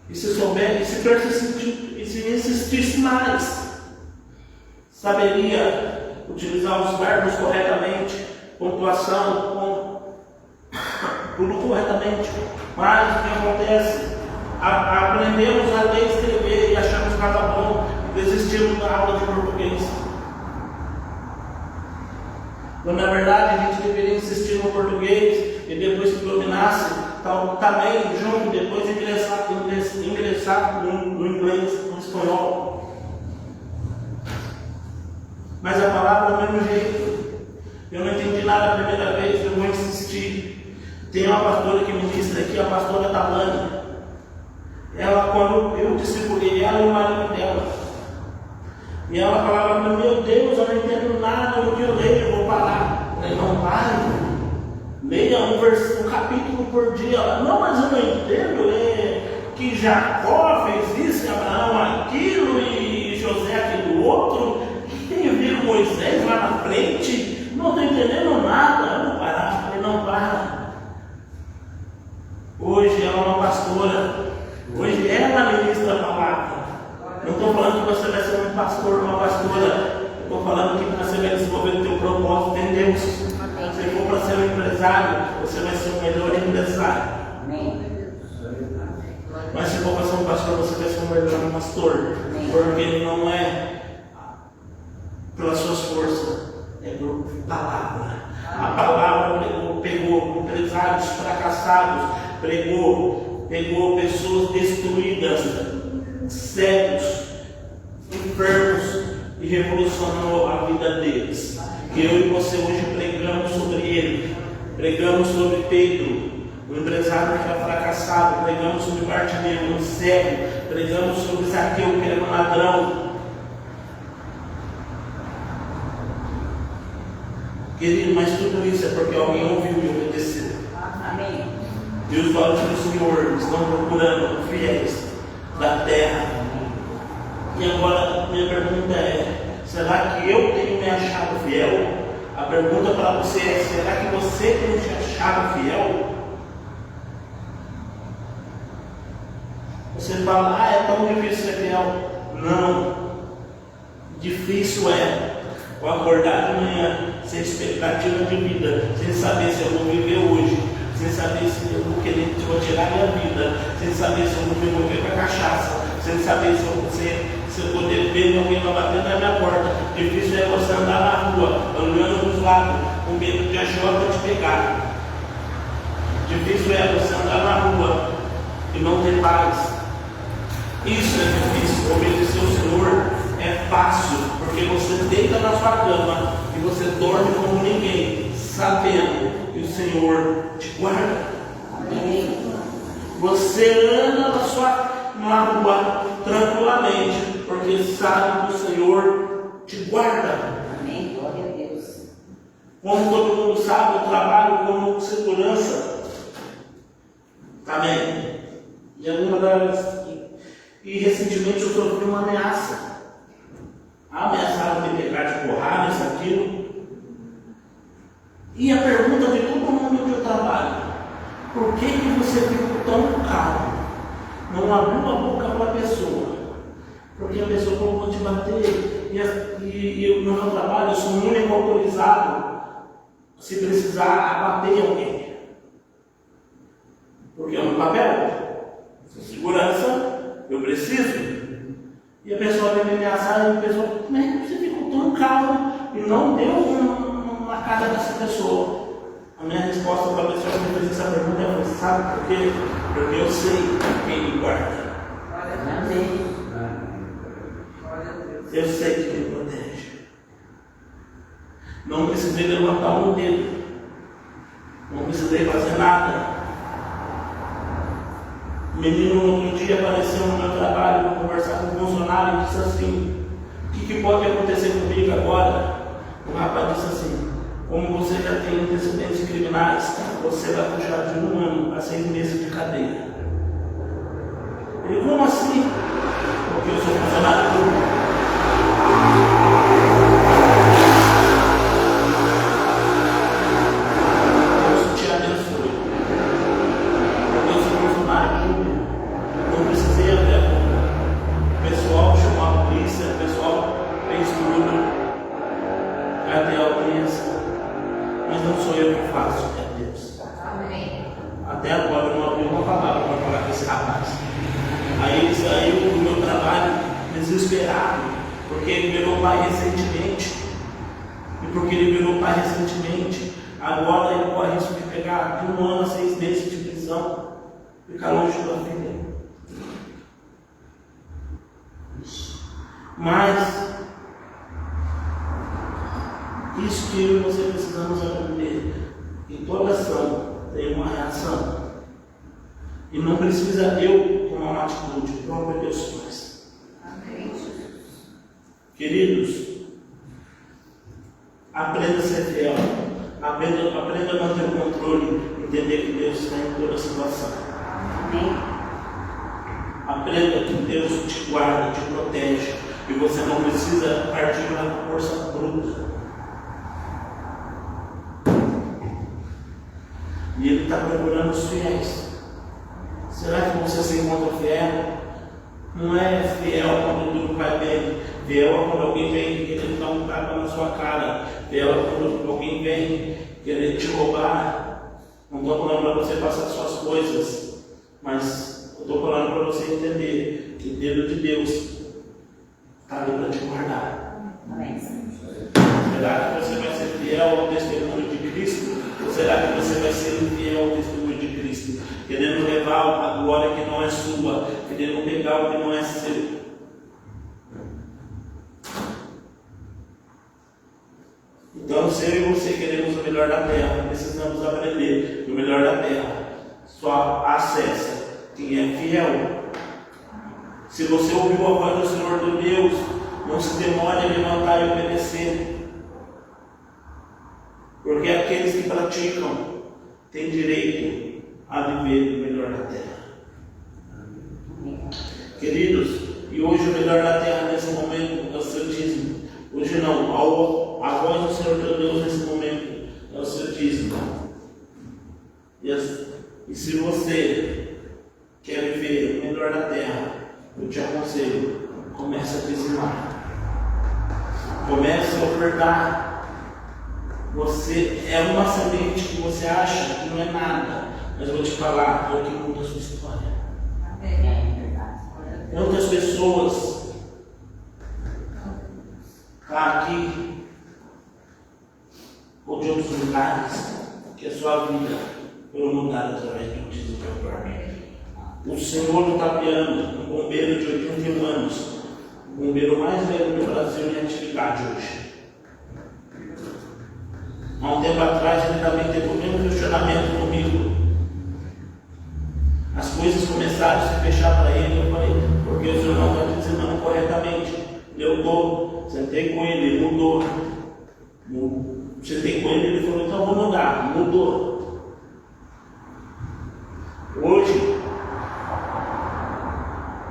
E se souber, e se persistir, e se insistisse mais, saberia utilizar os verbos corretamente, pontuação, tudo corretamente. Mas o que acontece? Aprendemos a ler e escrever e achamos que estava bom e desistimos da aula de português. Quando na verdade a gente deveria insistir no português e depois que dominasse, também junto, depois ingressar no inglês, no espanhol. Mas a palavra do mesmo jeito. Eu não entendi nada a primeira vez, eu vou insistir. Tem uma pastora que ministra aqui, a pastora Talane. Ela, quando eu discipulei ela e o marido dela, e ela falava para mim, meu Deus, eu não entendo nada do que eu leio, eu vou parar. Eu falei, não pare. Leia um capítulo por dia. Ela, não, mas eu não entendo. Que Jacó fez isso, Abraão aquilo, e José aquilo outro. O que tem a ver com Moisés lá na frente? Não estou entendendo nada. Eu vou parar. Eu falei, não para. Hoje ela é uma pastora. Hoje ela ministra a palavra. Não estou falando que você vai ser um pastor, uma pastora. Estou falando que você vai desenvolver o teu propósito em Deus. Se for para ser um empresário, você vai ser o melhor empresário. Mas se for para ser um pastor, você vai ser o melhor pastor. Porque não é pelas suas forças, é por palavra. A palavra pegou empresários fracassados, pegou pessoas destruídas, cegos, enfermos, e revolucionou a vida deles. E eu e você hoje pregamos sobre ele, pregamos sobre Pedro, o empresário que era fracassado, pregamos sobre Bartimeu, um cego, pregamos sobre Zaqueu, que era um ladrão. Querido, mas tudo isso é porque alguém ouviu e obedeceu. Amém. E os olhos do Senhor estão procurando fiéis da terra. E agora minha pergunta é: será que eu tenho me achado fiel? A pergunta para você é: será que você tem te achado fiel? Você fala: é tão difícil ser fiel. Não. Difícil é eu acordar de manhã sem expectativa de vida, sem saber se eu vou viver hoje, sem saber se eu vou querer tirar minha vida, sem saber se eu vou me envolver com a cachaça, sem saber se eu poder ver alguém vai bater na minha porta. Difícil é você andar na rua, olhando nos lados, com medo de a jovem te pegar. Difícil é você andar na rua e não ter paz. Isso é difícil. Obedecer ao Senhor é fácil, porque você deita na sua cama e você dorme como ninguém, sabendo que o Senhor te guarda. Você anda na rua tranquilamente, porque sabe que o Senhor te guarda. Amém. Glória a Deus. Como todo mundo sabe, eu trabalho como segurança. Amém. E recentemente eu sofri uma ameaça. Ameaçaram me pegar de porrada, isso, aquilo. E a pergunta de todo mundo que eu trabalho: por que você ficou tão calmo? Não abriu a boca para a pessoa. Porque a pessoa falou: vou te bater. E eu, no meu trabalho, eu sou o único autorizado, se precisar, abater alguém. Porque é um papel. Segurança, eu preciso. E a pessoa veio me ameaçar e a pessoa: como é que você ficou tão calmo e não deu uma cara dessa pessoa? A minha resposta para a pessoa que me fez essa pergunta é: sabe por quê? Porque eu sei quem me guarda. Amém. Eu sei que me protege. Não precisei levantar um dedo. Não precisei fazer nada. O menino outro dia apareceu no meu trabalho, conversar com um funcionário e disse assim: o que pode acontecer comigo agora? O rapaz disse assim: como você já tem antecedentes criminais, você vai puxar de 1 ano a 6 meses de cadeia. Ele: como assim? Porque eu sou funcionário público. Deus te abençoe. Porque eu sou funcionário público. Não precisei até o pessoal chamou a polícia, o pessoal fez tudo. Cadê a audiência? Mas não sou eu que faço, é Deus. Amém. Até agora eu não abri uma palavra para falar com esse rapaz. Aí ele saiu do meu trabalho desesperado, porque ele virou pai recentemente. E porque ele virou pai recentemente, agora ele corre risco de pegar de 1 ano a 6 meses de prisão, ficar longe da filha. Mas isso que eu e você precisamos aprender. Em toda ação tem uma reação. E não precisa eu tomar uma atitude, o próprio Deus faz. Amém. Queridos, aprenda a ser fiel. Aprenda a manter o controle. Entender que Deus está em toda a situação. Amém. Aprenda que Deus te guarda, te protege. E você não precisa partir da força bruta. E Ele está procurando os fiéis. Será que você se encontra fiel? Não é fiel quando tudo vai bem. Fiel é quando alguém vem querer dar um tapa na sua cara. Fiel é quando alguém vem querer te roubar. Não estou falando para você passar suas coisas, mas eu estou falando para você entender que o dedo de Deus está ali para te guardar. Será que você vai ser fiel ao testemunho de Cristo? Ou será que você vai ser infiel ao testemunho de Cristo? Querendo levar a glória que não é sua, querendo pegar o que não é seu. Então, se eu e você queremos o melhor da terra, precisamos aprender o melhor da terra. Só acessa quem é fiel. Se você ouviu a voz do Senhor do Deus, não se demore a levantar e obedecer. Porque aqueles que praticam têm direito a viver o melhor da terra. Queridos, e hoje o melhor da terra nesse momento é o seu dízimo. Hoje não, a voz do Senhor teu Deus nesse momento é o seu dízimo. E se você quer viver o melhor da terra, eu te aconselho, comece a dizimar. Comece a ofertar. Você é uma semente que você acha que não é nada, mas eu vou te falar, é o que muda a sua história. Quantas pessoas aqui ou de outros lugares que a sua vida foi mudada através do dízimo de oferta. O Senhor Tapiano, um bombeiro de 81 anos, o bombeiro mais velho do Brasil em atividade hoje. Há um tempo atrás ele também teve o mesmo questionamento comigo. As coisas começaram a se fechar para ele. Eu falei, porque o senhor não está dizimando corretamente. Eu estou, sentei com ele, ele mudou. Sentei com ele, ele falou, então vou mudar. Mudou. Hoje,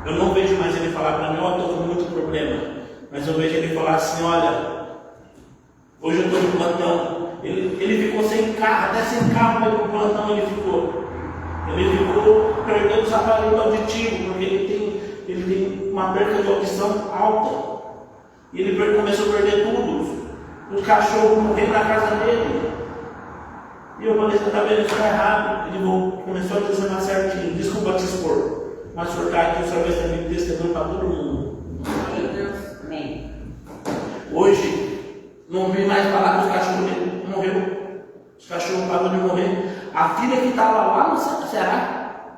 eu não vejo mais ele falar para mim, estou com muito problema. Mas eu vejo ele falar assim, olha, hoje eu estou no plantão. Ele ficou sem carro, até sem carro para ir para o plantão ele ficou. Ele ficou perdendo os aparelhos auditivos, porque ele tem uma perda de audição alta. E ele começou a perder tudo. Os cachorros morreram na casa dele. E eu falei, você está vendo, isso está errado. Ele começou a dizimar certinho. Desculpa te expor, mas o senhor está aqui, o senhor vai servir de testemunho para todo mundo. Hoje, não vi mais falar que os cachorros dele morreram. Os cachorros pararam de morrer. A filha que estava lá no Ceará,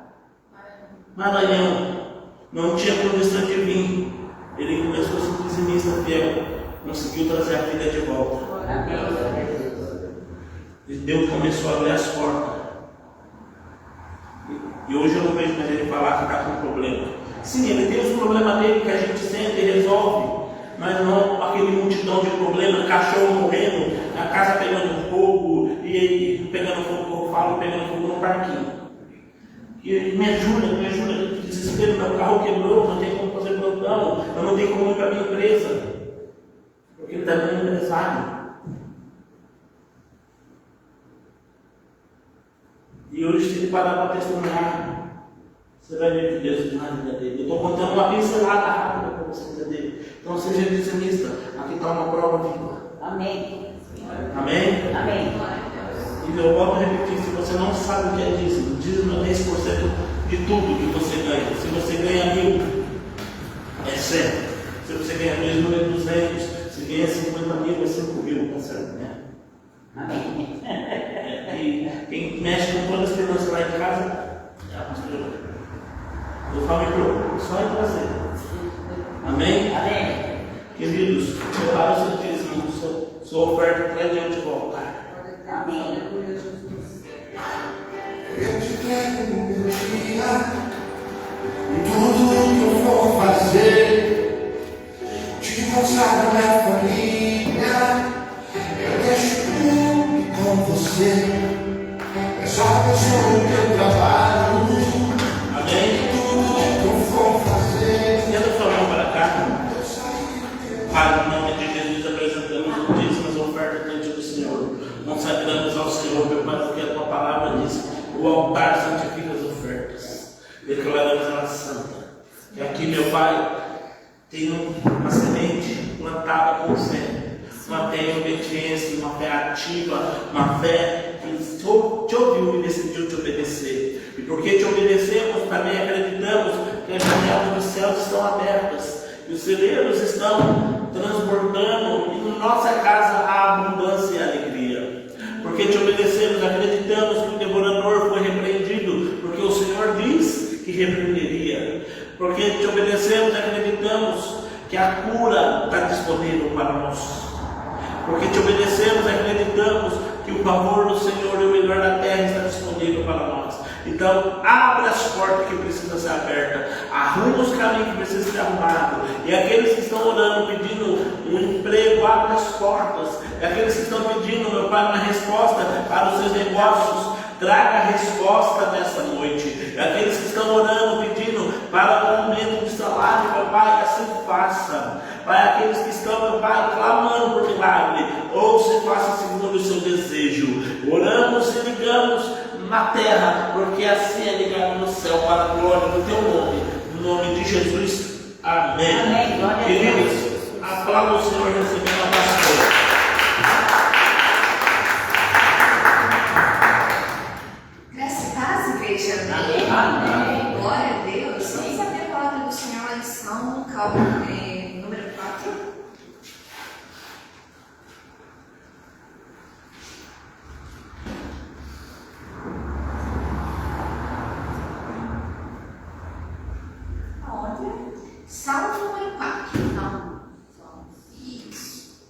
Maranhão, não tinha condição de vir. Ele começou a ser dizimista fiel, conseguiu trazer a filha de volta. E Deus começou a abrir as portas. E hoje eu não vejo mais ele falar que está com problema. Sim, ele tem os problemas dele que a gente sente e resolve. Mas não aquele multidão de problemas, cachorro morrendo, a casa pegando fogo, e pegando fogo, eu falo, pegando fogo no parquinho. E me ajuda, que desespero, meu carro quebrou, não tem como fazer plantão, eu não tenho como ir para a minha empresa. Porque ele está dando empresário. E hoje, se ele parar para testemunhar, você vai ver que Deus faz na vida dele. Eu estou contando uma pincelada rápida para você entender. Então seja dizimista. Aqui está uma prova viva. Amém. Amém? Amém. E eu volto a repetir, se você não sabe o que é dízimo, dízimo é 10% de tudo que você ganha. Se você ganha 1.000, é 100. Se você ganha 2.200, se ganha 50.000, é 5.000, tá certo, né? Amém. E quem mexe com todas as finanças lá em casa, é a pastora. Eu falo para só em prazer. Amém? Amém. Queridos, prepara o seu dízimo, sua oferta para diante de voltar. Amém. Eu te entrego o meu dia, tudo que eu vou fazer, te consagro minha família, eu deixo tudo com você, eu só abençoo o teu trabalho. Amém? Tudo que eu vou fazer. Estenda sua mão para cá. Pai, em nome de Jesus, apresentamos o dízimo e as ofertas diante do Senhor. Consagramos ao Senhor, meu Pai, porque a tua palavra diz: o altar santifica as ofertas. declaramos ela santa. E aqui, meu Pai, tem uma semente plantada com fé, uma fé em obediência, uma fé ativa, uma fé que te ouviu e decidiu te obedecer. E porque te obedecemos, também acreditamos que as janelas dos céus estão abertas e os celeiros estão transbordando, e na nossa casa há abundância e alegria. Porque te obedecemos, acreditamos que o devorador foi repreendido, porque o Senhor diz que repreenderia. Porque te obedecemos, acreditamos que a cura está disponível para nós. Porque te obedecemos, acreditamos que o favor do Senhor e o melhor da terra está disponível para nós. Então, abre as portas que precisam ser abertas, arruma os caminhos que precisam ser arrumados. E aqueles que estão orando, pedindo um emprego, abre as portas. E aqueles que estão pedindo, meu Pai, uma resposta para os seus negócios, traga a resposta nesta noite. E aqueles que estão orando, pedindo para um aumento de salário, meu Pai, assim faça. Pai, aqueles que estão, meu Pai, clamando por milagre, ouça e faça segundo o seu desejo. Oramos e ligamos na terra, porque assim é ligado no céu, para a glória do teu nome. No nome de Jesus. Amém. Amém. Glória a Queridos, aplauda o Senhor recebendo a pastora. Graça e paz, igreja. Amém. Amém. Glória a Deus. Vamos abrir a palavra do Senhor lá em Salmo, número 4. Aonde? Salmo número 4. Não. Isso.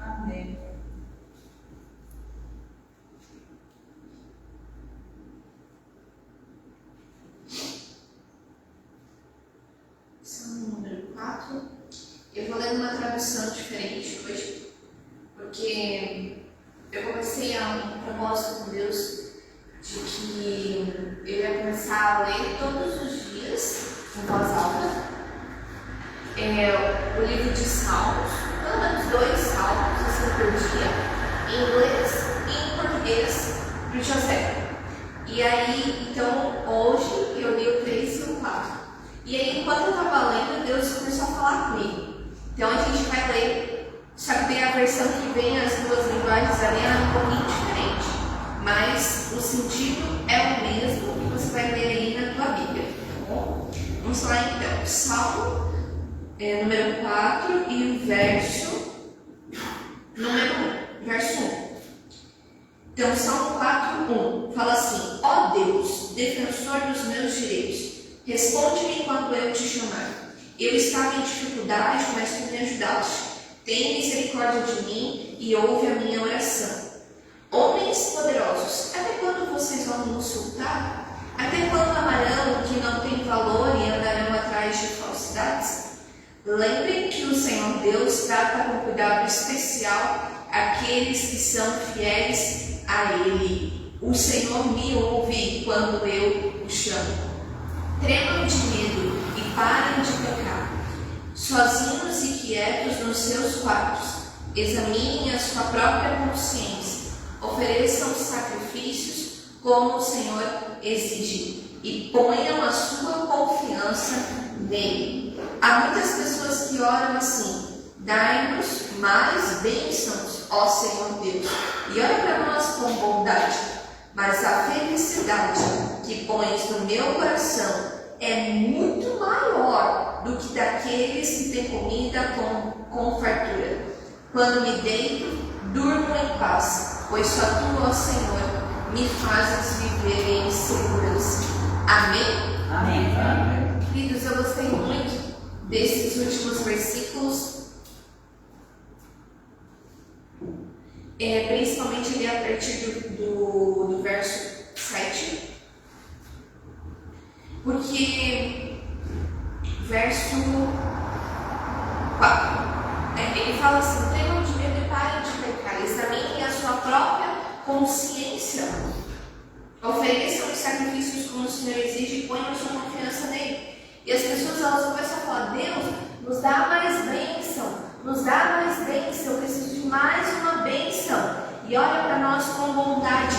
Amém. Salmo número 4. Eu vou ler uma tradução diferente hoje, porque eu comecei a um propósito com Deus de que eu ia começar a ler todos os dias, em voz alta, o livro de Salmos, pelo menos 2 salmos assim por dia, em inglês e em português, para o José. E aí, então, hoje eu li o 3 e o 4. E aí, enquanto eu estava lendo, Deus começou a falar comigo. Então, a gente vai ler, só que tem a versão que vem as duas linguagens ali, é um pouquinho diferente. Mas o sentido é o mesmo que você vai ler aí na tua Bíblia, tá bom? Vamos lá então, Salmo número 4 e o verso número 1, verso 1. Então, Salmo 4, 1, fala assim: ó Deus, defensor dos meus direitos, responde-me enquanto eu te chamar. Eu estava em dificuldade, mas tu me ajudaste. Tenha misericórdia de mim e ouve a minha oração. Homens poderosos, até quando vocês vão me insultar? Até quando amarão o que não tem valor e andarão atrás de falsidades? Lembrem que o Senhor Deus trata com cuidado especial aqueles que são fiéis a Ele. O Senhor me ouve quando eu o chamo. Tremam de medo e parem de pecar. Sozinhos e quietos nos seus quartos, examinem a sua própria consciência. Ofereçam sacrifícios como o Senhor exige e ponham a sua confiança nele. Há muitas pessoas que oram assim: dai-nos mais bênçãos, ó Senhor Deus, e olha para nós com bondade. Mas a felicidade que pões no meu coração é muito maior do que daqueles que têm comida com fartura. Quando me deito, durmo em paz, pois só tu, ó Senhor, me fazes viver em segurança. Amém? Amém. Amém. Queridos, eu gostei muito desses últimos versículos, principalmente ali a partir do verso 7, porque verso 4, ele fala assim: tenham de medo e parem de pecar, examinem a sua própria consciência, ofereçam os sacrifícios como o Senhor exige e ponham a sua confiança nele. E as pessoas, elas começam a falar: Deus, nos dá mais bênção, nos dá mais bênção, eu preciso de mais uma bênção. E olha para nós com bondade.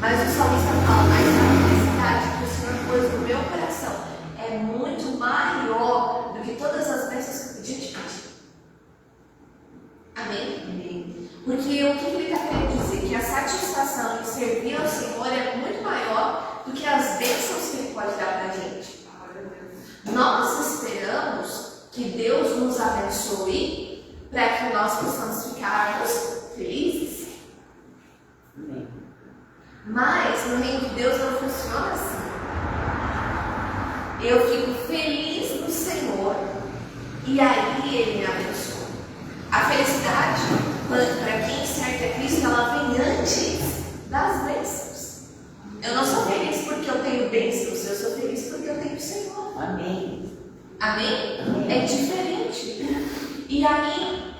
Mas o salmista fala, mas a felicidade que o Senhor pôs no meu coração é muito maior do que todas as bênçãos que eu podia te pedir. Amém? Amém. Porque o que ele está querendo dizer? Que a satisfação em servir ao Senhor é muito maior do que as bênçãos que Ele pode dar para a gente. Nós esperamos que Deus nos abençoe para que nós possamos ficarmos felizes. Mas no reino de Deus não funciona assim. Eu fico feliz no Senhor e aí Ele me abençoa. A felicidade, para quem serve a Cristo, ela vem antes das bênçãos. Eu não sou feliz porque eu tenho bênçãos, eu sou feliz porque eu tenho o Senhor. Amém. Amém? Amém. É diferente. E aí,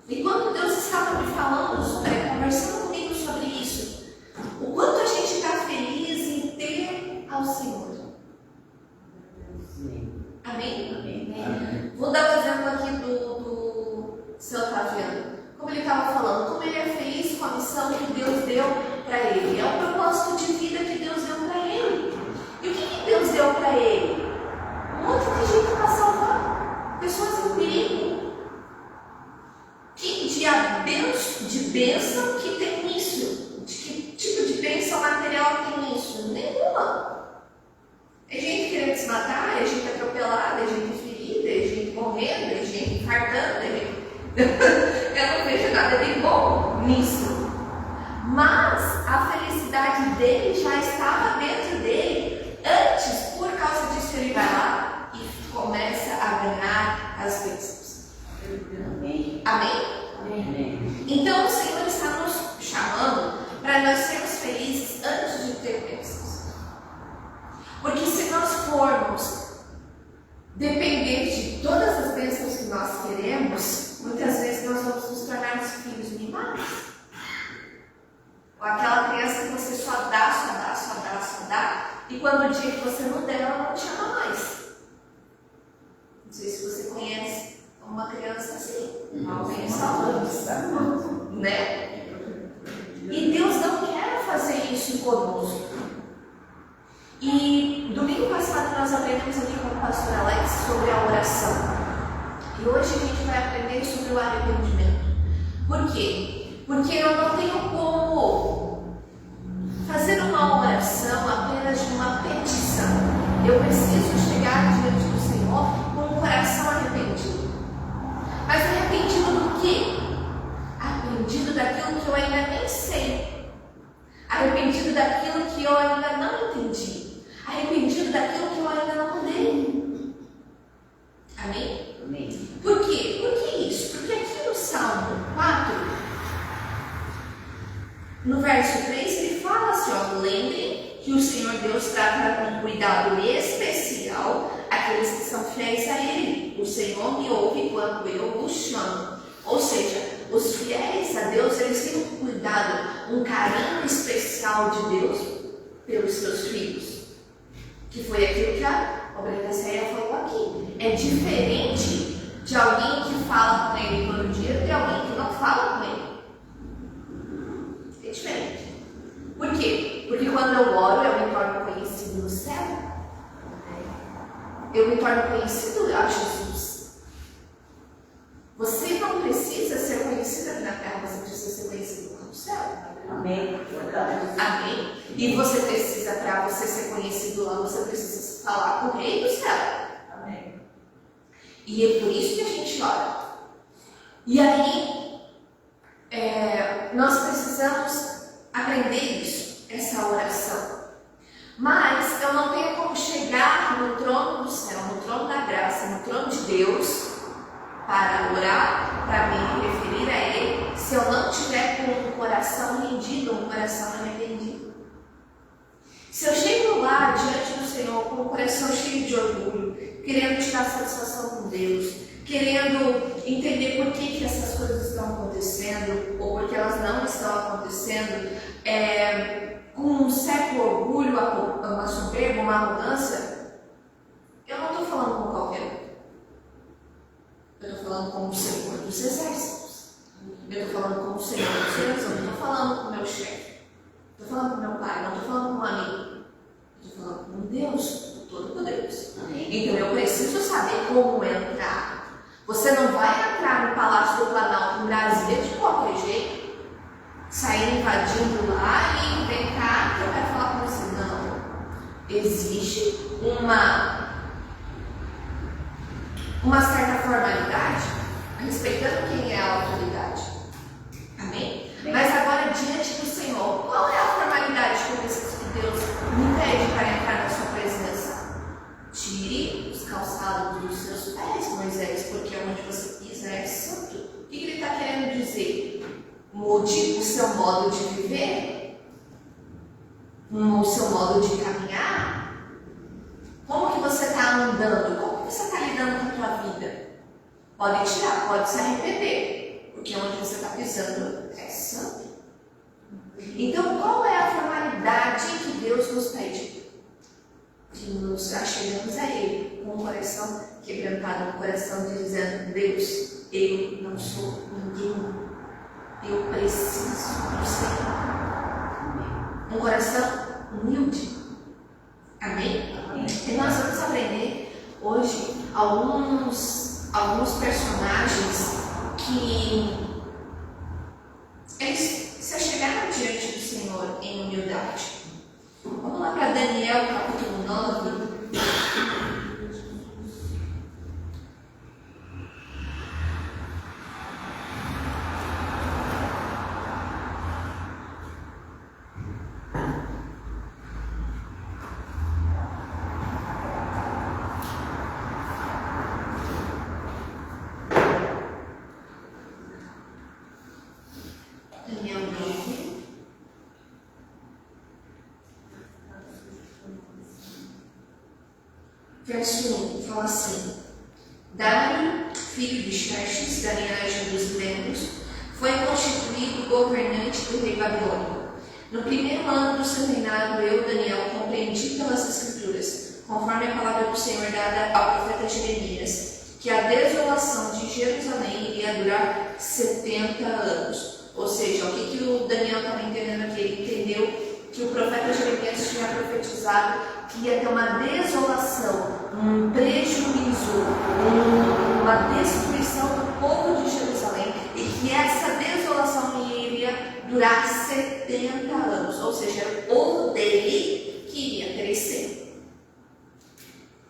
e quando Deus estava me falando, conversando comigo sobre isso, o quanto a gente está feliz em ter ao Senhor. Amém? Amém. Vou dar um exemplo aqui do seu Otaviano. Como ele estava falando, como ele é feliz com a missão que Deus deu para ele. É um propósito de vida que Deus deu para ele. E o que Deus deu para ele? Um monte de gente para salvar. Pessoas em perigo. De bênção que tem isso? De que tipo de bênção material tem isso? Nenhuma. É gente querendo se matar, é gente atropelada, é gente ferida, é gente morrendo, é gente infartando, é gente... Eu não vejo nada de bom nisso. Mas a felicidade dele já estava dentro dele. Antes, por causa disso, ele vai lá e começa a ganhar as bênçãos. Amém. Amém? Amém. Então o Senhor está nos chamando para nós sermos felizes antes de ter bênçãos. Porque se nós formos depender de todas as bênçãos que nós queremos, muitas vezes nós vamos nos tornar os filhos mimados. Ou aquela criança que você só dá, e quando o dia que você não der, ela não te ama mais. Não sei se você conhece uma criança assim, alguém salvando, né? E Deus não quer fazer isso conosco. E domingo passado nós aprendemos aqui com o pastor Alex sobre a oração. E hoje a gente vai aprender sobre o arrependimento. Por quê? Porque eu não tenho como fazer uma oração apenas de uma petição. Eu preciso chegar diante do Senhor com o coração arrependido. Mas arrependido do quê? Arrependido daquilo que eu ainda nem sei. Arrependido daquilo que eu ainda não entendi. Arrependido daquilo que eu ainda não mudei. Amém? Amém. Por quê? Por que isso? Porque aqui no Salmo 4, no verso 3, ele fala assim, ó, lembrem que o Senhor Deus trata com cuidado especial aqueles que são fiéis a Ele. O Senhor me ouve quando eu o chamo. Ou seja, os fiéis a Deus, eles têm um cuidado, um carinho especial de Deus pelos seus filhos. Que foi aquilo que a obreira Céia falou aqui. É diferente de alguém que fala com ele todo dia de alguém que não fala com ele. É diferente. Por quê? Porque quando eu oro, eu me torno conhecido no céu. Eu me torno conhecido a Jesus. Você não precisa ser conhecido aqui na terra, você precisa ser conhecido no céu. Amém. Amém? E você precisa, para você ser conhecido lá, você precisa falar com o Rei do céu. Amém. E é por isso que a gente ora. E aí, nós precisamos aprender isso, essa oração. Mas eu não tenho como chegar no trono do céu, no trono da graça, no trono de Deus, para orar, para me referir a Ele, se eu não tiver com um coração rendido, um coração arrependido. Se eu chego lá diante do Senhor com um coração cheio de orgulho, querendo tirar satisfação com Deus, querendo entender por que essas coisas estão acontecendo, ou porque elas não estão acontecendo, com um certo orgulho, uma soberba, uma arrogância, eu não estou falando com qualquer um. Eu estou falando com o Senhor dos invadindo lá e vem cá que eu quero falar com você. Não. Existe uma certa formalidade, respeitando quem é a autoridade. Amém? Mas agora, diante do Senhor, qual é a formalidade que eu preciso que Deus me pede para entrar na sua presença? Tire os calçados dos seus pés, Moisés, porque onde você pisa é santo. O que ele está querendo dizer? Mude o seu modo de viver, o seu modo de caminhar. Como que você está andando? Como que você está lidando com a tua vida? Pode tirar, pode se arrepender, porque onde você está pisando é santo. Então, qual é a formalidade que Deus nos pede? Que nos achegamos a Ele com o coração quebrantado, um coração dizendo: Deus, eu não sou ninguém, eu preciso do Senhor. Um coração humilde. Amém? E nós vamos aprender hoje alguns personagens que eles se achegaram diante do Senhor em humildade. Vamos lá para Daniel, capítulo 9. Daniel 9. Verso 1 fala assim: Dário, filho de Xerxes, da linhagem dos membros, foi constituído governante do rei Babilônio. No primeiro ano do seu reinado, eu, Daniel, compreendi pelas Escrituras, conforme a palavra do Senhor dada ao profeta Jeremias, que a desolação de Jerusalém iria durar 70 anos. Ou seja, o que o Daniel estava entendendo aqui? Ele entendeu que o profeta Jeremias tinha profetizado que ia ter uma desolação, um prejuízo, uma destruição do povo de Jerusalém, e que essa desolação iria durar 70 anos, ou seja, era o povo dele que iria perecer.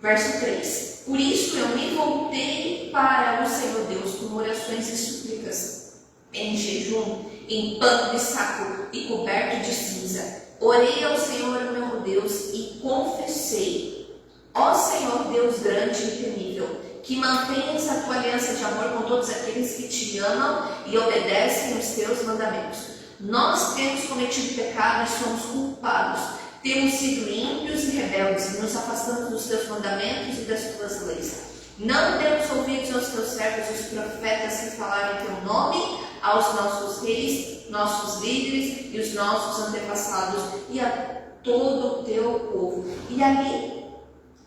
Verso 3: Por isso eu me voltei para o Senhor Deus com orações e súplicas, em jejum, em pano de saco e coberto de cinza. Orei ao Senhor meu Deus e confessei: ó Senhor Deus grande e temível, que mantens a tua aliança de amor com todos aqueles que te amam e obedecem os teus mandamentos. Nós temos cometido pecado e somos culpados. Temos sido ímpios e rebeldes e nos afastamos dos teus mandamentos e das tuas leis. Não demos ouvidos aos teus servos, os profetas, que falaram em teu nome, aos nossos reis, nossos líderes e os nossos antepassados e a todo o teu povo. E ali,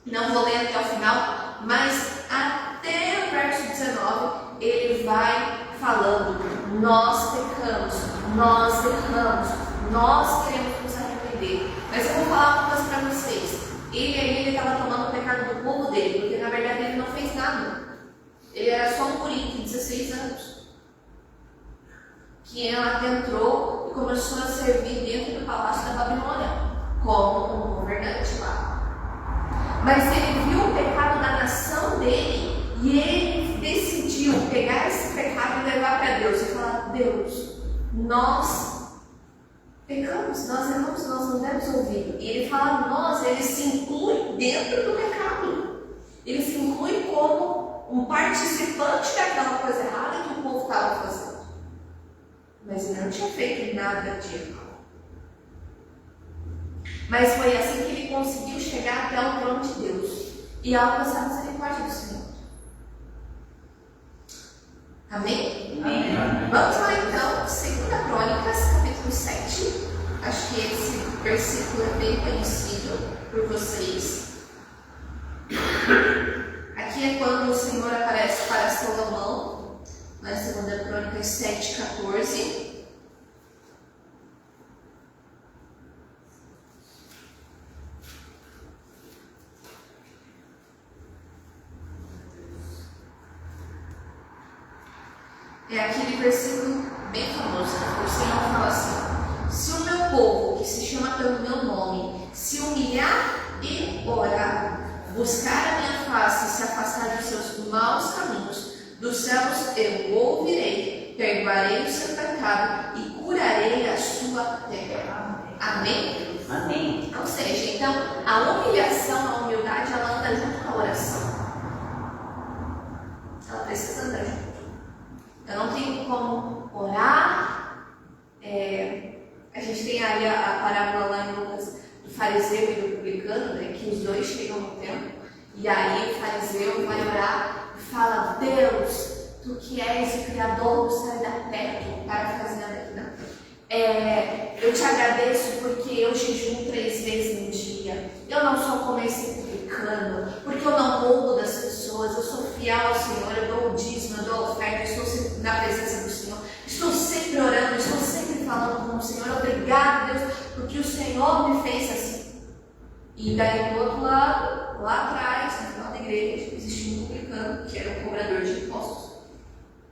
não vou ler até o final, mas até o verso 19, ele vai falando: nós pecamos, nós erramos, nós queremos nos arrepender. Mas eu vou falar uma coisa para vocês. Ele estava tomando o pecado do povo dele, porque na verdade ele não fez nada. Ele era só um guri de 16 anos, que ela entrou e começou a servir dentro do palácio da Babilônia, como um governante lá. Mas ele viu o pecado da nação dele e ele decidiu pegar esse pecado e levar para Deus e falar: Deus, nós pecamos, nós erramos, nós não demos ouvido. E ele fala nós, ele se inclui dentro do pecado. Ele se inclui como um participante daquela coisa errada que o povo estava fazendo. Mas ele não tinha feito nada de errado. Mas foi assim que ele conseguiu chegar até o trono de Deus e alcançar a misericórdia do Senhor. Amém? Amém. Vamos lá então, 2 Crônicas, capítulo 7. Acho que esse versículo é bem conhecido por vocês. Aqui é quando o Senhor aparece para Salomão, na 2 Crônicas 7, 14. É aquele versículo bem famoso, né? O Senhor fala assim: seu pecado e curarei a sua terra. Amém? Amém. Ou seja, então, a humilhação, a humildade, ela anda junto com a oração. Ela precisa andar junto. Eu não tenho como orar. A gente tem aí a parábola lá em Lucas do fariseu e do publicano, né, que os dois chegam no templo. E aí o fariseu vai orar e fala: Deus, tu que és o Criador do céu e da terra, parafraseando aqui, né? Eu te agradeço porque eu jejuo 3 vezes no dia. Eu não sou como esse publicano, porque eu não roubo das pessoas, eu sou fiel ao Senhor, eu dou o dízimo, eu dou a oferta, eu estou sempre na presença do Senhor, estou sempre orando, estou sempre falando com o Senhor. Obrigado, Deus, porque o Senhor me fez assim. E daí do outro lado, lá atrás, no final da igreja, existia um publicano que era um cobrador de impostos.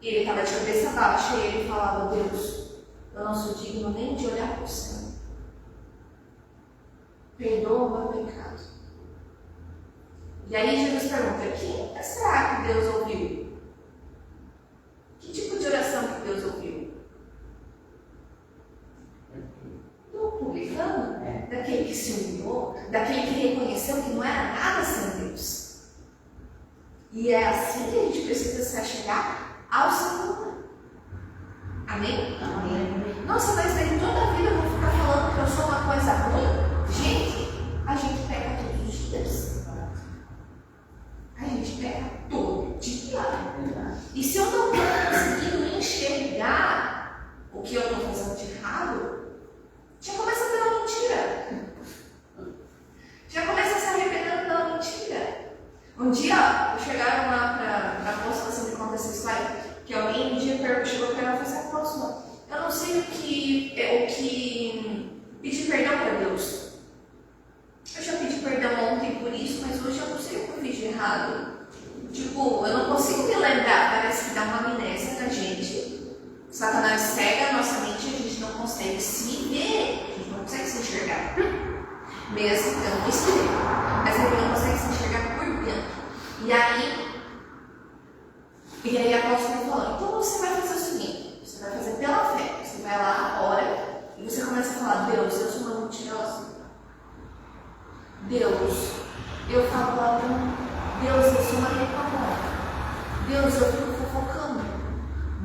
E ele estava de cabeça baixa e ele falava: Deus, eu não sou digno nem de olhar para o céu. Perdoa o meu pecado. E aí Jesus pergunta: quem será que Deus ouviu? Que tipo de oração que Deus ouviu? Do publicano? Daquele que se humilhou? Daquele que reconheceu que não era nada sem Deus? E é assim que a gente precisa se achegar ao Senhor. Amém? Amém. Nossa, mas daí toda a vida eu vou ficar falando que eu sou uma coisa ruim? Gente, a gente peca todos os dias. A gente peca todo dia. E se eu não estou conseguindo enxergar o que eu estou fazendo de errado, já começa pela mentira. Já começa se arrependendo pela mentira. Um dia, chegaram lá para a apóstola, você me conta essa história, que alguém um dia chegou para ela e falou assim: apóstola, eu não sei o que pedir perdão para Deus. Eu já pedi perdão ontem por isso, mas hoje eu não sei o que eu fiz de errado. Tipo, eu não consigo me lembrar, parece que dá uma amnésia na gente. Satanás cega a nossa mente e a gente não consegue se ver, a gente não consegue se enxergar. Mesmo tendo um espelho, mas a gente não consegue se enxergar por dentro. E aí a apóstola falou: então você vai fazer o seguinte, você vai fazer pela fé. Você vai lá, ora, e você começa a falar: Deus, eu sou uma mentirosa. Deus, eu falo palavrão. Deus, eu sou uma reclamona. Deus, eu fico fofocando.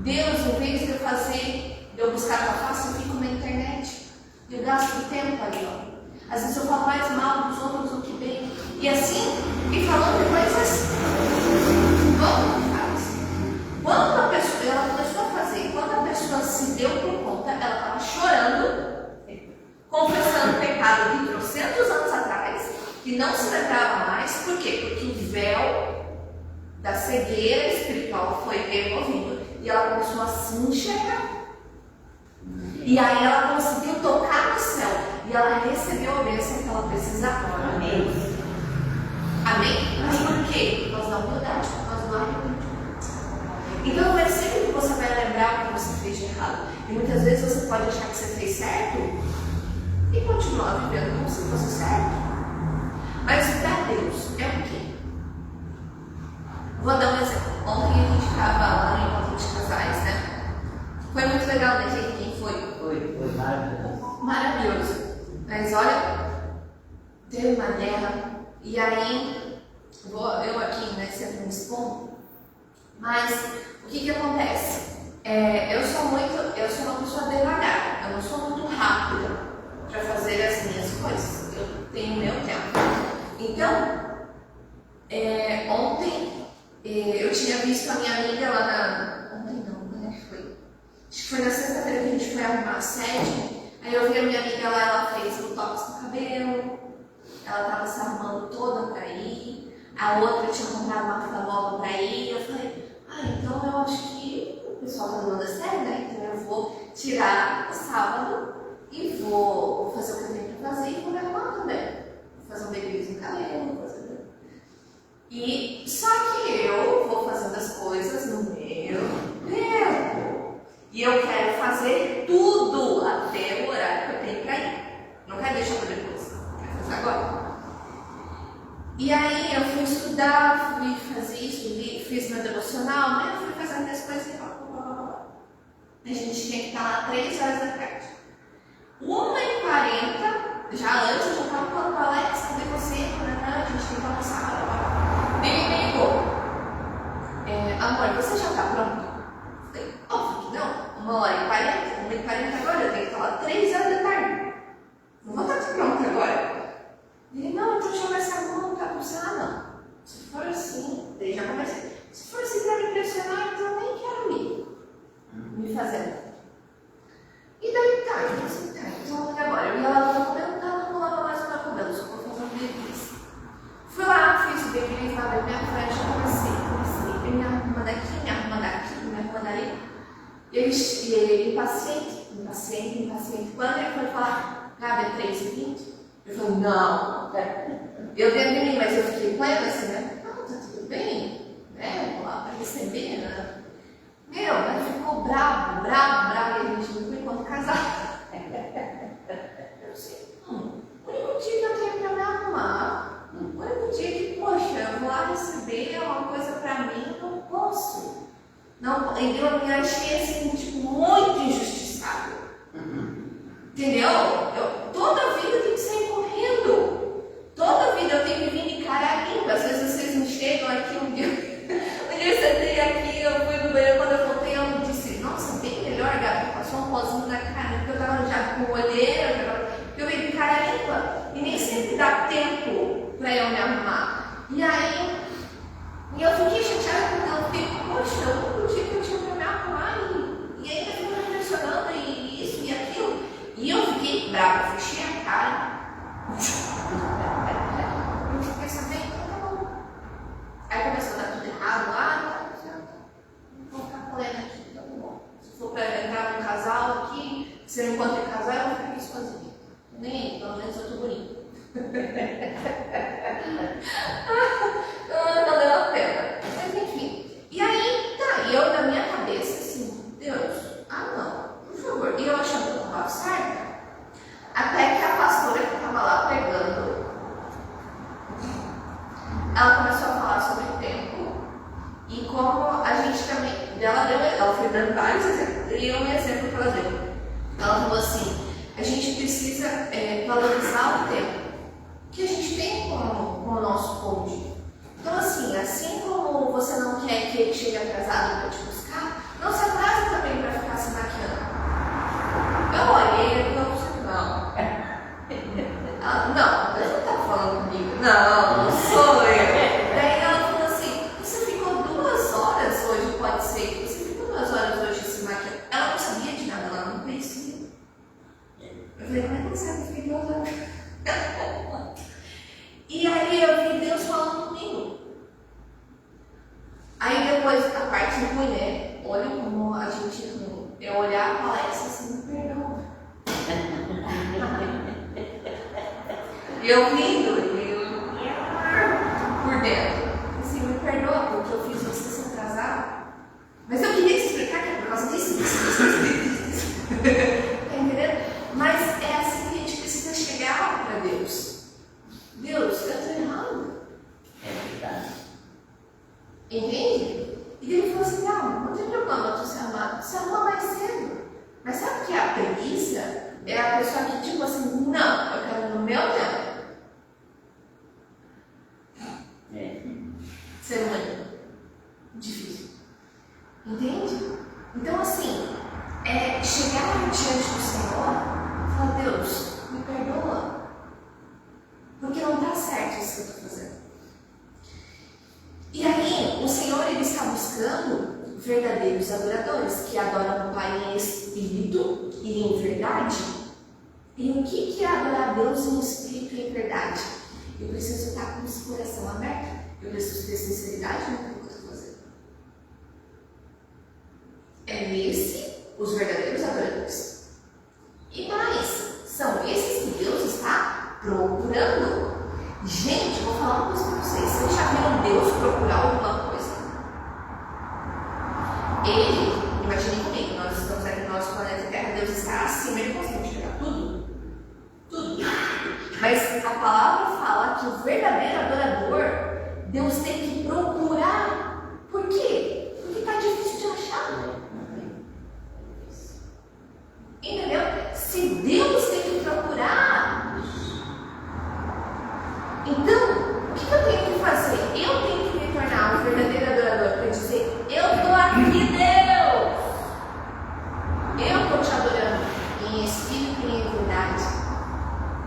Deus, em vez de eu buscar a tua face, eu fico na internet. Eu gasto tempo ali, ó. Às vezes eu falo mais mal dos outros do que bem. E assim, e falando de coisas. Quando a pessoa, ela começou a fazer, quando a pessoa se deu por conta, ela estava chorando, confessando o pecado de 300 anos atrás, que não se lembrava mais. Por quê? Porque o véu da cegueira espiritual foi removido e ela começou a se enxergar. E aí ela conseguiu tocar no céu e ela recebeu a bênção que ela precisava. Amém. Amém? Mas por quê? Por causa da humildade, por causa do arrependimento. Então não é sempre que você vai lembrar o que você fez de errado. E muitas vezes você pode achar que você fez certo e continuar vivendo como se fosse certo. Mas para Deus é o quê? Vou dar um exemplo. Ontem a gente estava lá no encontro de casais, né? Foi muito legal, né, gente? Quem foi? Foi maravilhoso. Maravilhoso. Mas olha, teve uma guerra. E aí, eu aqui, né, sempre me expondo. Mas o que acontece? Eu sou uma pessoa devagar. Eu não sou muito rápida para fazer as minhas coisas. Eu tenho meu tempo. Então, ontem eu tinha visto a minha amiga lá na... Ontem não, né? Acho que foi na sexta-feira que a gente foi arrumar a sede. Aí eu vi a minha amiga lá, ela fez botox no cabelo. Ela estava se arrumando toda para ir. A outra tinha comprado uma roupa nova para ir. Eu falei: então eu acho que o pessoal está dando a sério, né? Então eu vou tirar o sábado e vou fazer o que eu tenho para fazer e vou me arrumar também. Vou fazer um babyliss no cabelo, E só que eu vou fazendo as coisas no meu tempo. E eu quero fazer tudo até o horário que eu tenho para ir. Não quero deixar para depois. Quero fazer agora. E aí eu fui estudar, fui fazer isso, fiz meu devocional, né? Fui fazendo as coisas e a gente tinha que estar lá 3 horas da tarde. 1h40, já antes, eu já estava falando para o Alex, cadê você? A gente tem que almoçar. Ele me ligou. Amor, você já está pronto? Eu falei, óbvio que não. 1h40, 1h40 agora, eu tenho que estar lá 3 horas da tarde. Não vou estar pronto agora. Ele, não, então já vai se arrumar, não. Se for assim, daí já comecei. Se for assim para me impressionar, então eu nem quero ir. Me fazendo. E daí tá, eu falei assim, tá, então agora eu ia lavar o cabelo, não lava mais o meu cabelo, só vou fazer um babyliss. Fui lá, fiz o babyliss na minha frente, comecei, me arruma daqui, me arruma dali. E ele impaciente. Quando ele foi falar, Gabi, é 3h20? Eu falei, não. Eu dentro de mim, mas eu fiquei plena assim, né? Não, tá tudo bem, né? Vou lá para receber, né? Meu, mas ficou bravo, e a gente não foi enquanto casado. Eu disse, o único dia que eu tenho para me arrumar, o único dia que, poxa, eu vou lá receber é uma coisa para mim, eu não posso. Não, eu me achei assim, tipo, muito injustiçado. Entendeu? Toda a vida eu tenho que sair correndo. Toda a vida eu tenho que vir de cara limpa. Às vezes vocês me chegam aqui um dia eu sentei aqui, eu fui no banheiro, quando eu voltei, eu disse, nossa, bem melhor, Gabi, passou um pozinho na cara, porque eu tava já com olheira, eu vim de cara limpa. E nem sempre dá tempo para eu me arrumar. E aí, eu fiquei chateada porque eu fiquei, poxa, o único dia que eu tinha para me arrumar e ainda ficou me impressionando e isso e aquilo. E eu fiquei brava, fechei a cara. Eu fiquei sabendo, tá bom. Aí começou a dar tudo errado lá, vou ficar plena aqui, tá bom. Se for para entrar num casal aqui, se eu encontro casal, eu vou ficar aqui sozinha. Nem aí, pelo menos eu tô bonita. Não deu a pena. Mas enfim. E aí, tá, e eu na minha cabeça, assim, Deus, não, por favor. E eu achando que eu estava certa. Até que a pastora que estava lá pregando, ela começou a falar sobre o tempo. E como a gente também, ela foi dando vários exemplos. E um exemplo que ela deu. Ela falou assim, a gente precisa valorizar o tempo que a gente tem com o nosso cônjuge. Então assim como você não quer que ele chegue atrasado para te buscar, não se atrasa também para ficar se maquiando. Eu olhei e eu disse, não. Não, Deus não está falando comigo. Não sou eu. Daí ela falou assim, você ficou 2 horas hoje, pode ser que você ficou 2 horas hoje se maquiando. Ela não sabia de nada, ela não conhecia. Eu falei, como é que você sabe que eu fiquei 2 horas? E aí eu vi Deus falando comigo. Aí depois a parte ruim, né? Olha como a gente é ruim. Eu olhar para Alex assim, me perdoa. E eu rindo, e eu por dentro. Assim, me perdoa porque eu fiz você se atrasar. Mas eu queria te explicar que é por causa disso. Tá entendendo? Mas é assim que a gente precisa chegar para Deus. Deus, eu estou errado. É verdade. Entende? E ele falou assim, não tem problema tu se arrumar. Se arruma mais cedo. Mas sabe o que é a preguiça? É a pessoa que tipo assim, não, eu quero no meu tempo. Ser humano. Difícil. Entende? Então assim, chegar diante do Senhor e falar, Deus, me perdoa. Porque não está certo isso que eu estou fazendo. E aí, o Senhor ele está buscando verdadeiros adoradores que adoram o Pai em espírito e em verdade. E o que é adorar Deus em espírito e em verdade? Eu preciso estar com esse coração aberto. Eu preciso ter sinceridade no que eu estou fazendo. Os verdadeiros adoradores. E mais, são esses que Deus está procurando. Gente, vou falar uma coisa para vocês. Vocês já viram Deus procurar alguma coisa? Imaginem comigo, nós estamos aqui no nosso planeta Terra, Deus está acima, ele consegue enxergar tudo. Tudo. Mas a palavra fala que o verdadeiro adorador, Deus tem que procurar. Por quê? Porque está difícil de achar.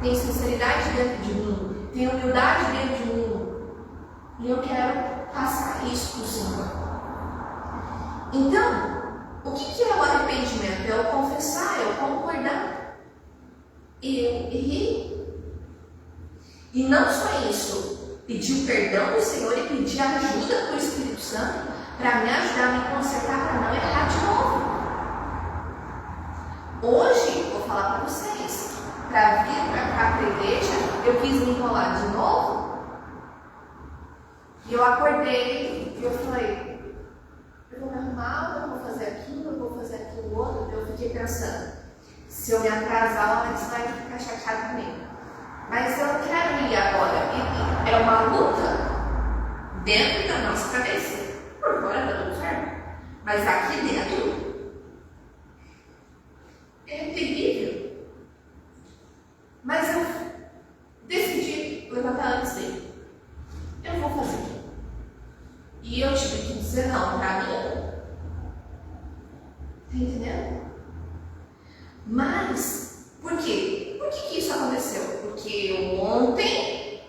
tem sinceridade dentro de mim, tem humildade dentro de mim. E eu quero passar isso para o Senhor. Então, o que é o arrependimento? É eu confessar, é eu concordar. Eu errei. E não só isso, pedir o perdão do Senhor e pedir a ajuda do Espírito Santo para me ajudar a me consertar, para não errar de novo. Hoje, vou falar para vocês, para vir para cá para a igreja, eu quis me enrolar de novo. E eu acordei e eu falei, eu vou me arrumar, eu vou fazer aquilo, eu vou fazer aquilo outro. Eu fiquei pensando, se eu me atrasar, o Alex vai ficar chateado comigo. Mas eu não quero ir agora. E é uma luta dentro da nossa cabeça. Por fora está tudo certo. Mas aqui dentro é terrível. Mas eu decidi levantar antes dele. Eu vou fazer. E eu tive que dizer não para mim. Tá entendendo? Mas, por quê? Por que isso aconteceu? Porque eu ontem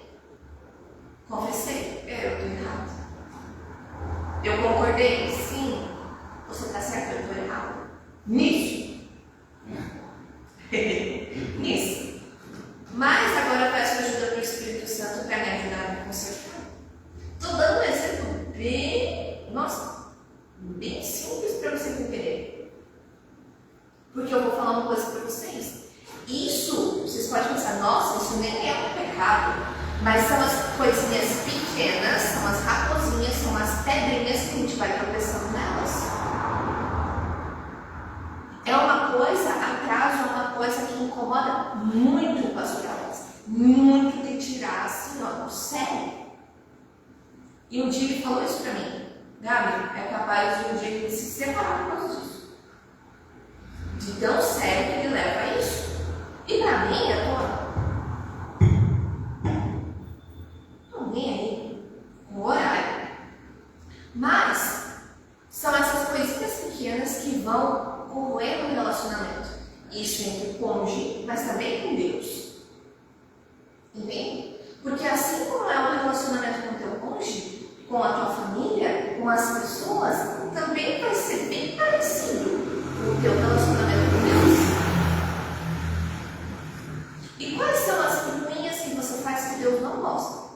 confessei, eu estou errado. Eu concordei, sim, você está certo, eu estou errado. Nisso. Nisso. Mas agora eu peço ajuda do Espírito Santo para me ajudar a me consertar. Estou dando um exemplo bem simples para você entender. Porque eu vou falar uma coisa para vocês. Isso, vocês podem pensar, nossa, isso nem é um pecado. Mas são as coisinhas pequenas, são as raposinhas, são as pedrinhas que a gente vai tropeçando nelas. É uma coisa, atraso é uma coisa que incomoda muito o pastor Alex. Muito de tirar assim, ó, do sério. E um dia ele falou isso para mim. Gabi, é capaz de um dia ele se separar por causa disso. De tão sério que ele leva a isso. E pra mim, eu tô nem aí com o horário. Mas são essas coisinhas pequenas que vão corroer o relacionamento. Isso entre o cônjuge, mas também com Deus. Entende? Porque assim como é o relacionamento com o teu cônjuge, com a tua família, com as pessoas, também vai ser bem parecido o teu relacionamento com Deus. E quais são as picuinhas que você faz que Deus não gosta?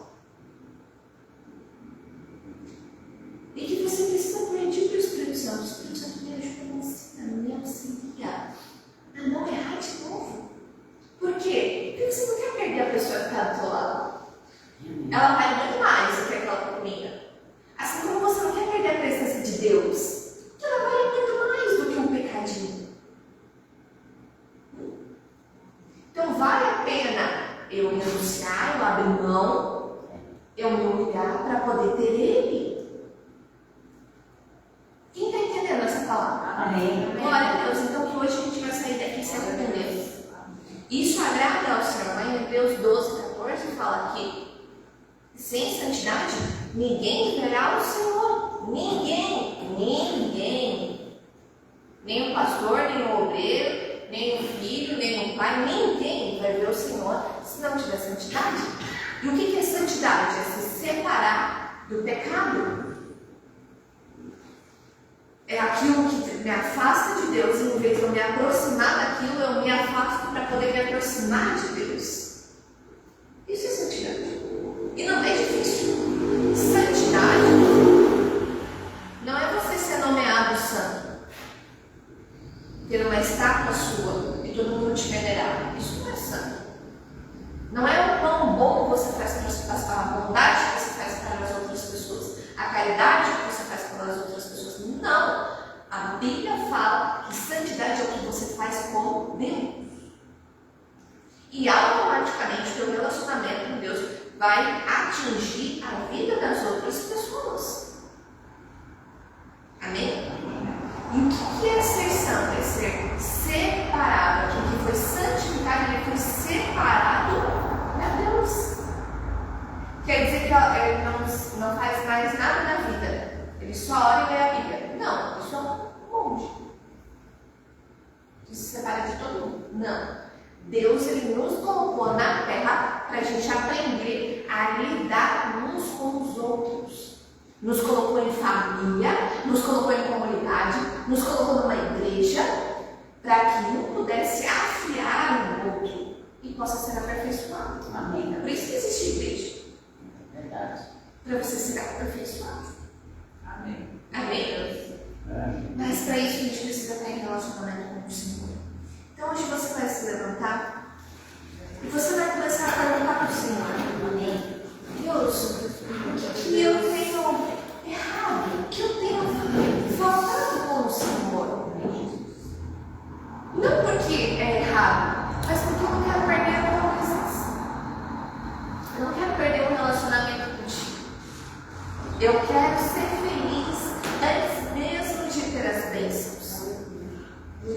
E que você precisa pedir para o Espírito Santo. O Espírito Santo me ajuda a me auxiliar a não errar de novo. Por quê? Porque você não quer perder a pessoa que está do seu lado. Ela vai muito mais do que aquela picuinha. Assim como você não quer perder a presença de Deus, que ela vai muito mais do que um pecadinho. Então vale a pena eu renunciar, eu abrir mão, eu me humilhar para poder ter Ele. Quem está entendendo essa palavra? Amém. Glória a Deus. Então que hoje a gente vai sair daqui se arrependendo. Isso agrada ao Senhor. Em Hebreus 12, 14 fala que sem santidade ninguém verá o Senhor. Ninguém. Nem o pastor, nem o obreiro, nem o filho, nem o pai, ninguém vai ver o Senhor se não tiver santidade. E o que é santidade? É se separar do pecado. É aquilo que me afasta de Deus, e em vez de eu me aproximar daquilo, eu me afasto para poder me aproximar de Deus. Isso é santidade. E não é difícil. Santidade não é você ser nomeado santo, ter uma estátua sua e todo mundo te venerar. Isso não é santo. Não é o quão bom você faz para a bondade que você faz para as outras pessoas, a caridade que você faz pelas outras pessoas. Não. A Bíblia fala que santidade é o que você faz com Deus. E automaticamente o teu relacionamento com Deus vai atingir a vida das outras pessoas. Amém? E o que é ser santo? É ser separado. Aquilo que foi santificado, ele foi separado para Deus. Quer dizer que ele não faz mais nada na vida. Ele só ora e lê a Bíblia. Não, ele só monge. Ele se separa de todo mundo. Não. Deus ele nos colocou na terra para a gente aprender a lidar uns com os outros. Nos colocou em família, nos colocou em comunidade, nos colocou numa igreja, para que um pudesse afiar o outro e possa ser aperfeiçoado. Amém. Por isso que existe igreja. Verdade. Para você ser aperfeiçoado. Amém. Amém? Mas para isso a gente precisa estar em relacionamento com o Senhor. Então hoje você vai se levantar e você vai começar a perguntar para o Senhor: Amém? Deus, o que eu tenho errado? O que eu tenho faltado com o Senhor? Não porque é errado, mas porque eu não quero perder a tua presença. Eu não quero perder o relacionamento contigo. Eu quero ser feliz antes mesmo de ter as bênçãos.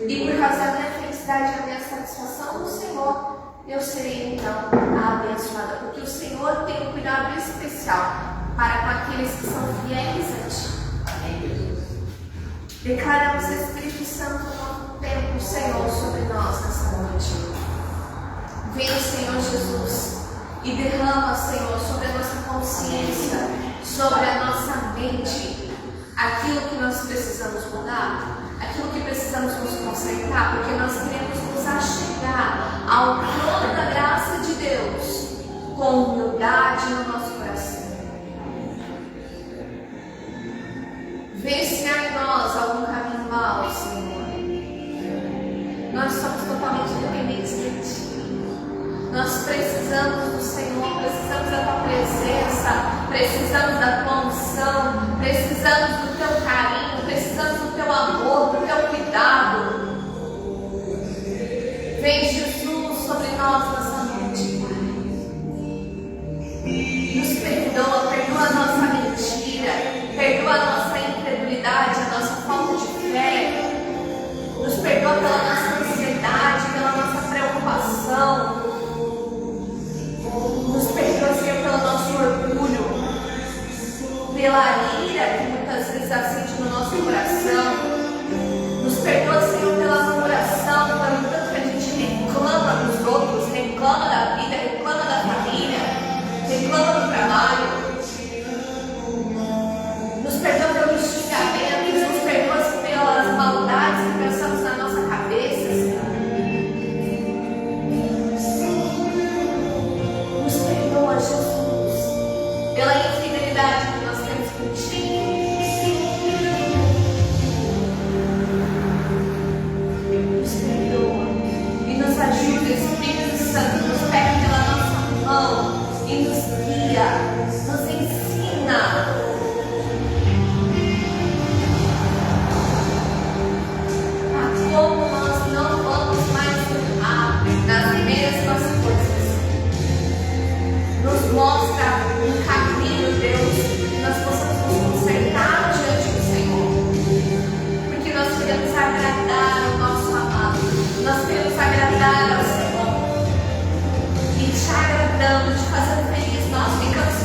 E por causa da minha felicidade e da minha satisfação no Senhor, eu serei então abençoada. Porque o Senhor tem um cuidado especial para com aqueles que são fiéis a Ti. Amém, Jesus. Declaramos, Espírito Santo, um novo tempo, Senhor, sobre nós nessa noite. Vem, Senhor Jesus, e derrama, Senhor, sobre a nossa consciência, sobre a nossa mente, aquilo que nós precisamos mudar, aquilo que precisamos nos consertar, porque nós queremos nos achegar ao trono da graça de Deus, com humildade no nosso coração. Vê se há em nós algum caminho mau, Senhor. Nós somos totalmente dependentes de Ti. Nós precisamos do Senhor, precisamos da Tua presença, precisamos da Tua unção, precisamos do Teu carinho, precisamos do Teu amor, do Teu cuidado. Vem, Jesus, sobre nós nessa noite, Pai. Nos perdoa, perdoa a nossa mentira, perdoa a nossa incredulidade, a nossa falta de fé. Nos perdoa pela nossa ansiedade, pela nossa preocupação. Nos perdoa, Senhor, pelo nosso orgulho, pela ira que muitas vezes acende no nosso coração. Nos perdoa, Senhor, pela murmuração, pelo tanto que a gente reclama dos outros, reclama da vida, reclama da família, reclama do trabalho. Nos perdoa pelos xingamentos, nos perdoa pelas maldades que pensamos na nossa cabeça, Senhor. Nos perdoa, Jesus, pela infidelidade que nós temos contigo. Nos perdoa e nos ajuda, Espírito Santo, nos pega pela nossa mão e nos guia, nos ensina. Como nós não vamos mais errar nas mesmas coisas. Nos mostra um caminho, Deus, que nós possamos nos consertar diante do Senhor. Porque nós queremos agradar o nosso amado. Nós queremos agradar ao Senhor. E te agradando, te fazendo feliz, nós ficamos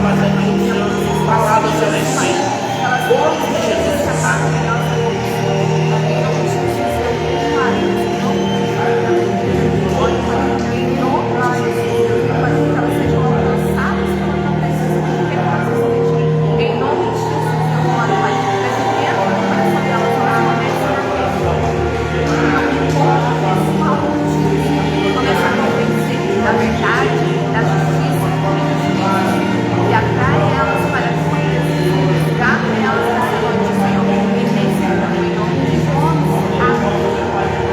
fazendo aí o Senhor falado, o Senhor está aí. Como Jesus está. Da verdade, da justiça e atrai elas para conhecer, buscar elas na Senhor do Senhor, e vencer em nome de Jesus. Amém. Vai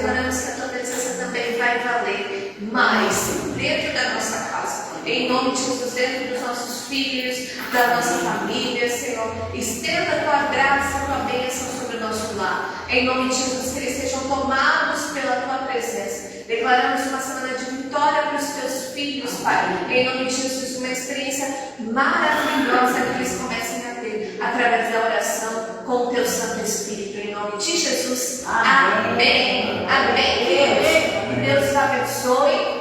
declaramos que a tua presença também vai valer mais dentro da nossa casa. Em nome de Jesus, dentro dos nossos filhos, da nossa família, Senhor. Estenda a tua graça, a tua bênção sobre o nosso lar. Em nome de Jesus, que eles sejam tomados pela tua presença. Declaramos uma semana de vitória para os teus filhos, Pai. Em nome de Jesus, uma experiência maravilhosa que eles comecem a ter através da oração com o teu Santo Espírito. Em nome de Jesus. Amém. Amém, queridos. Que Deus os abençoe.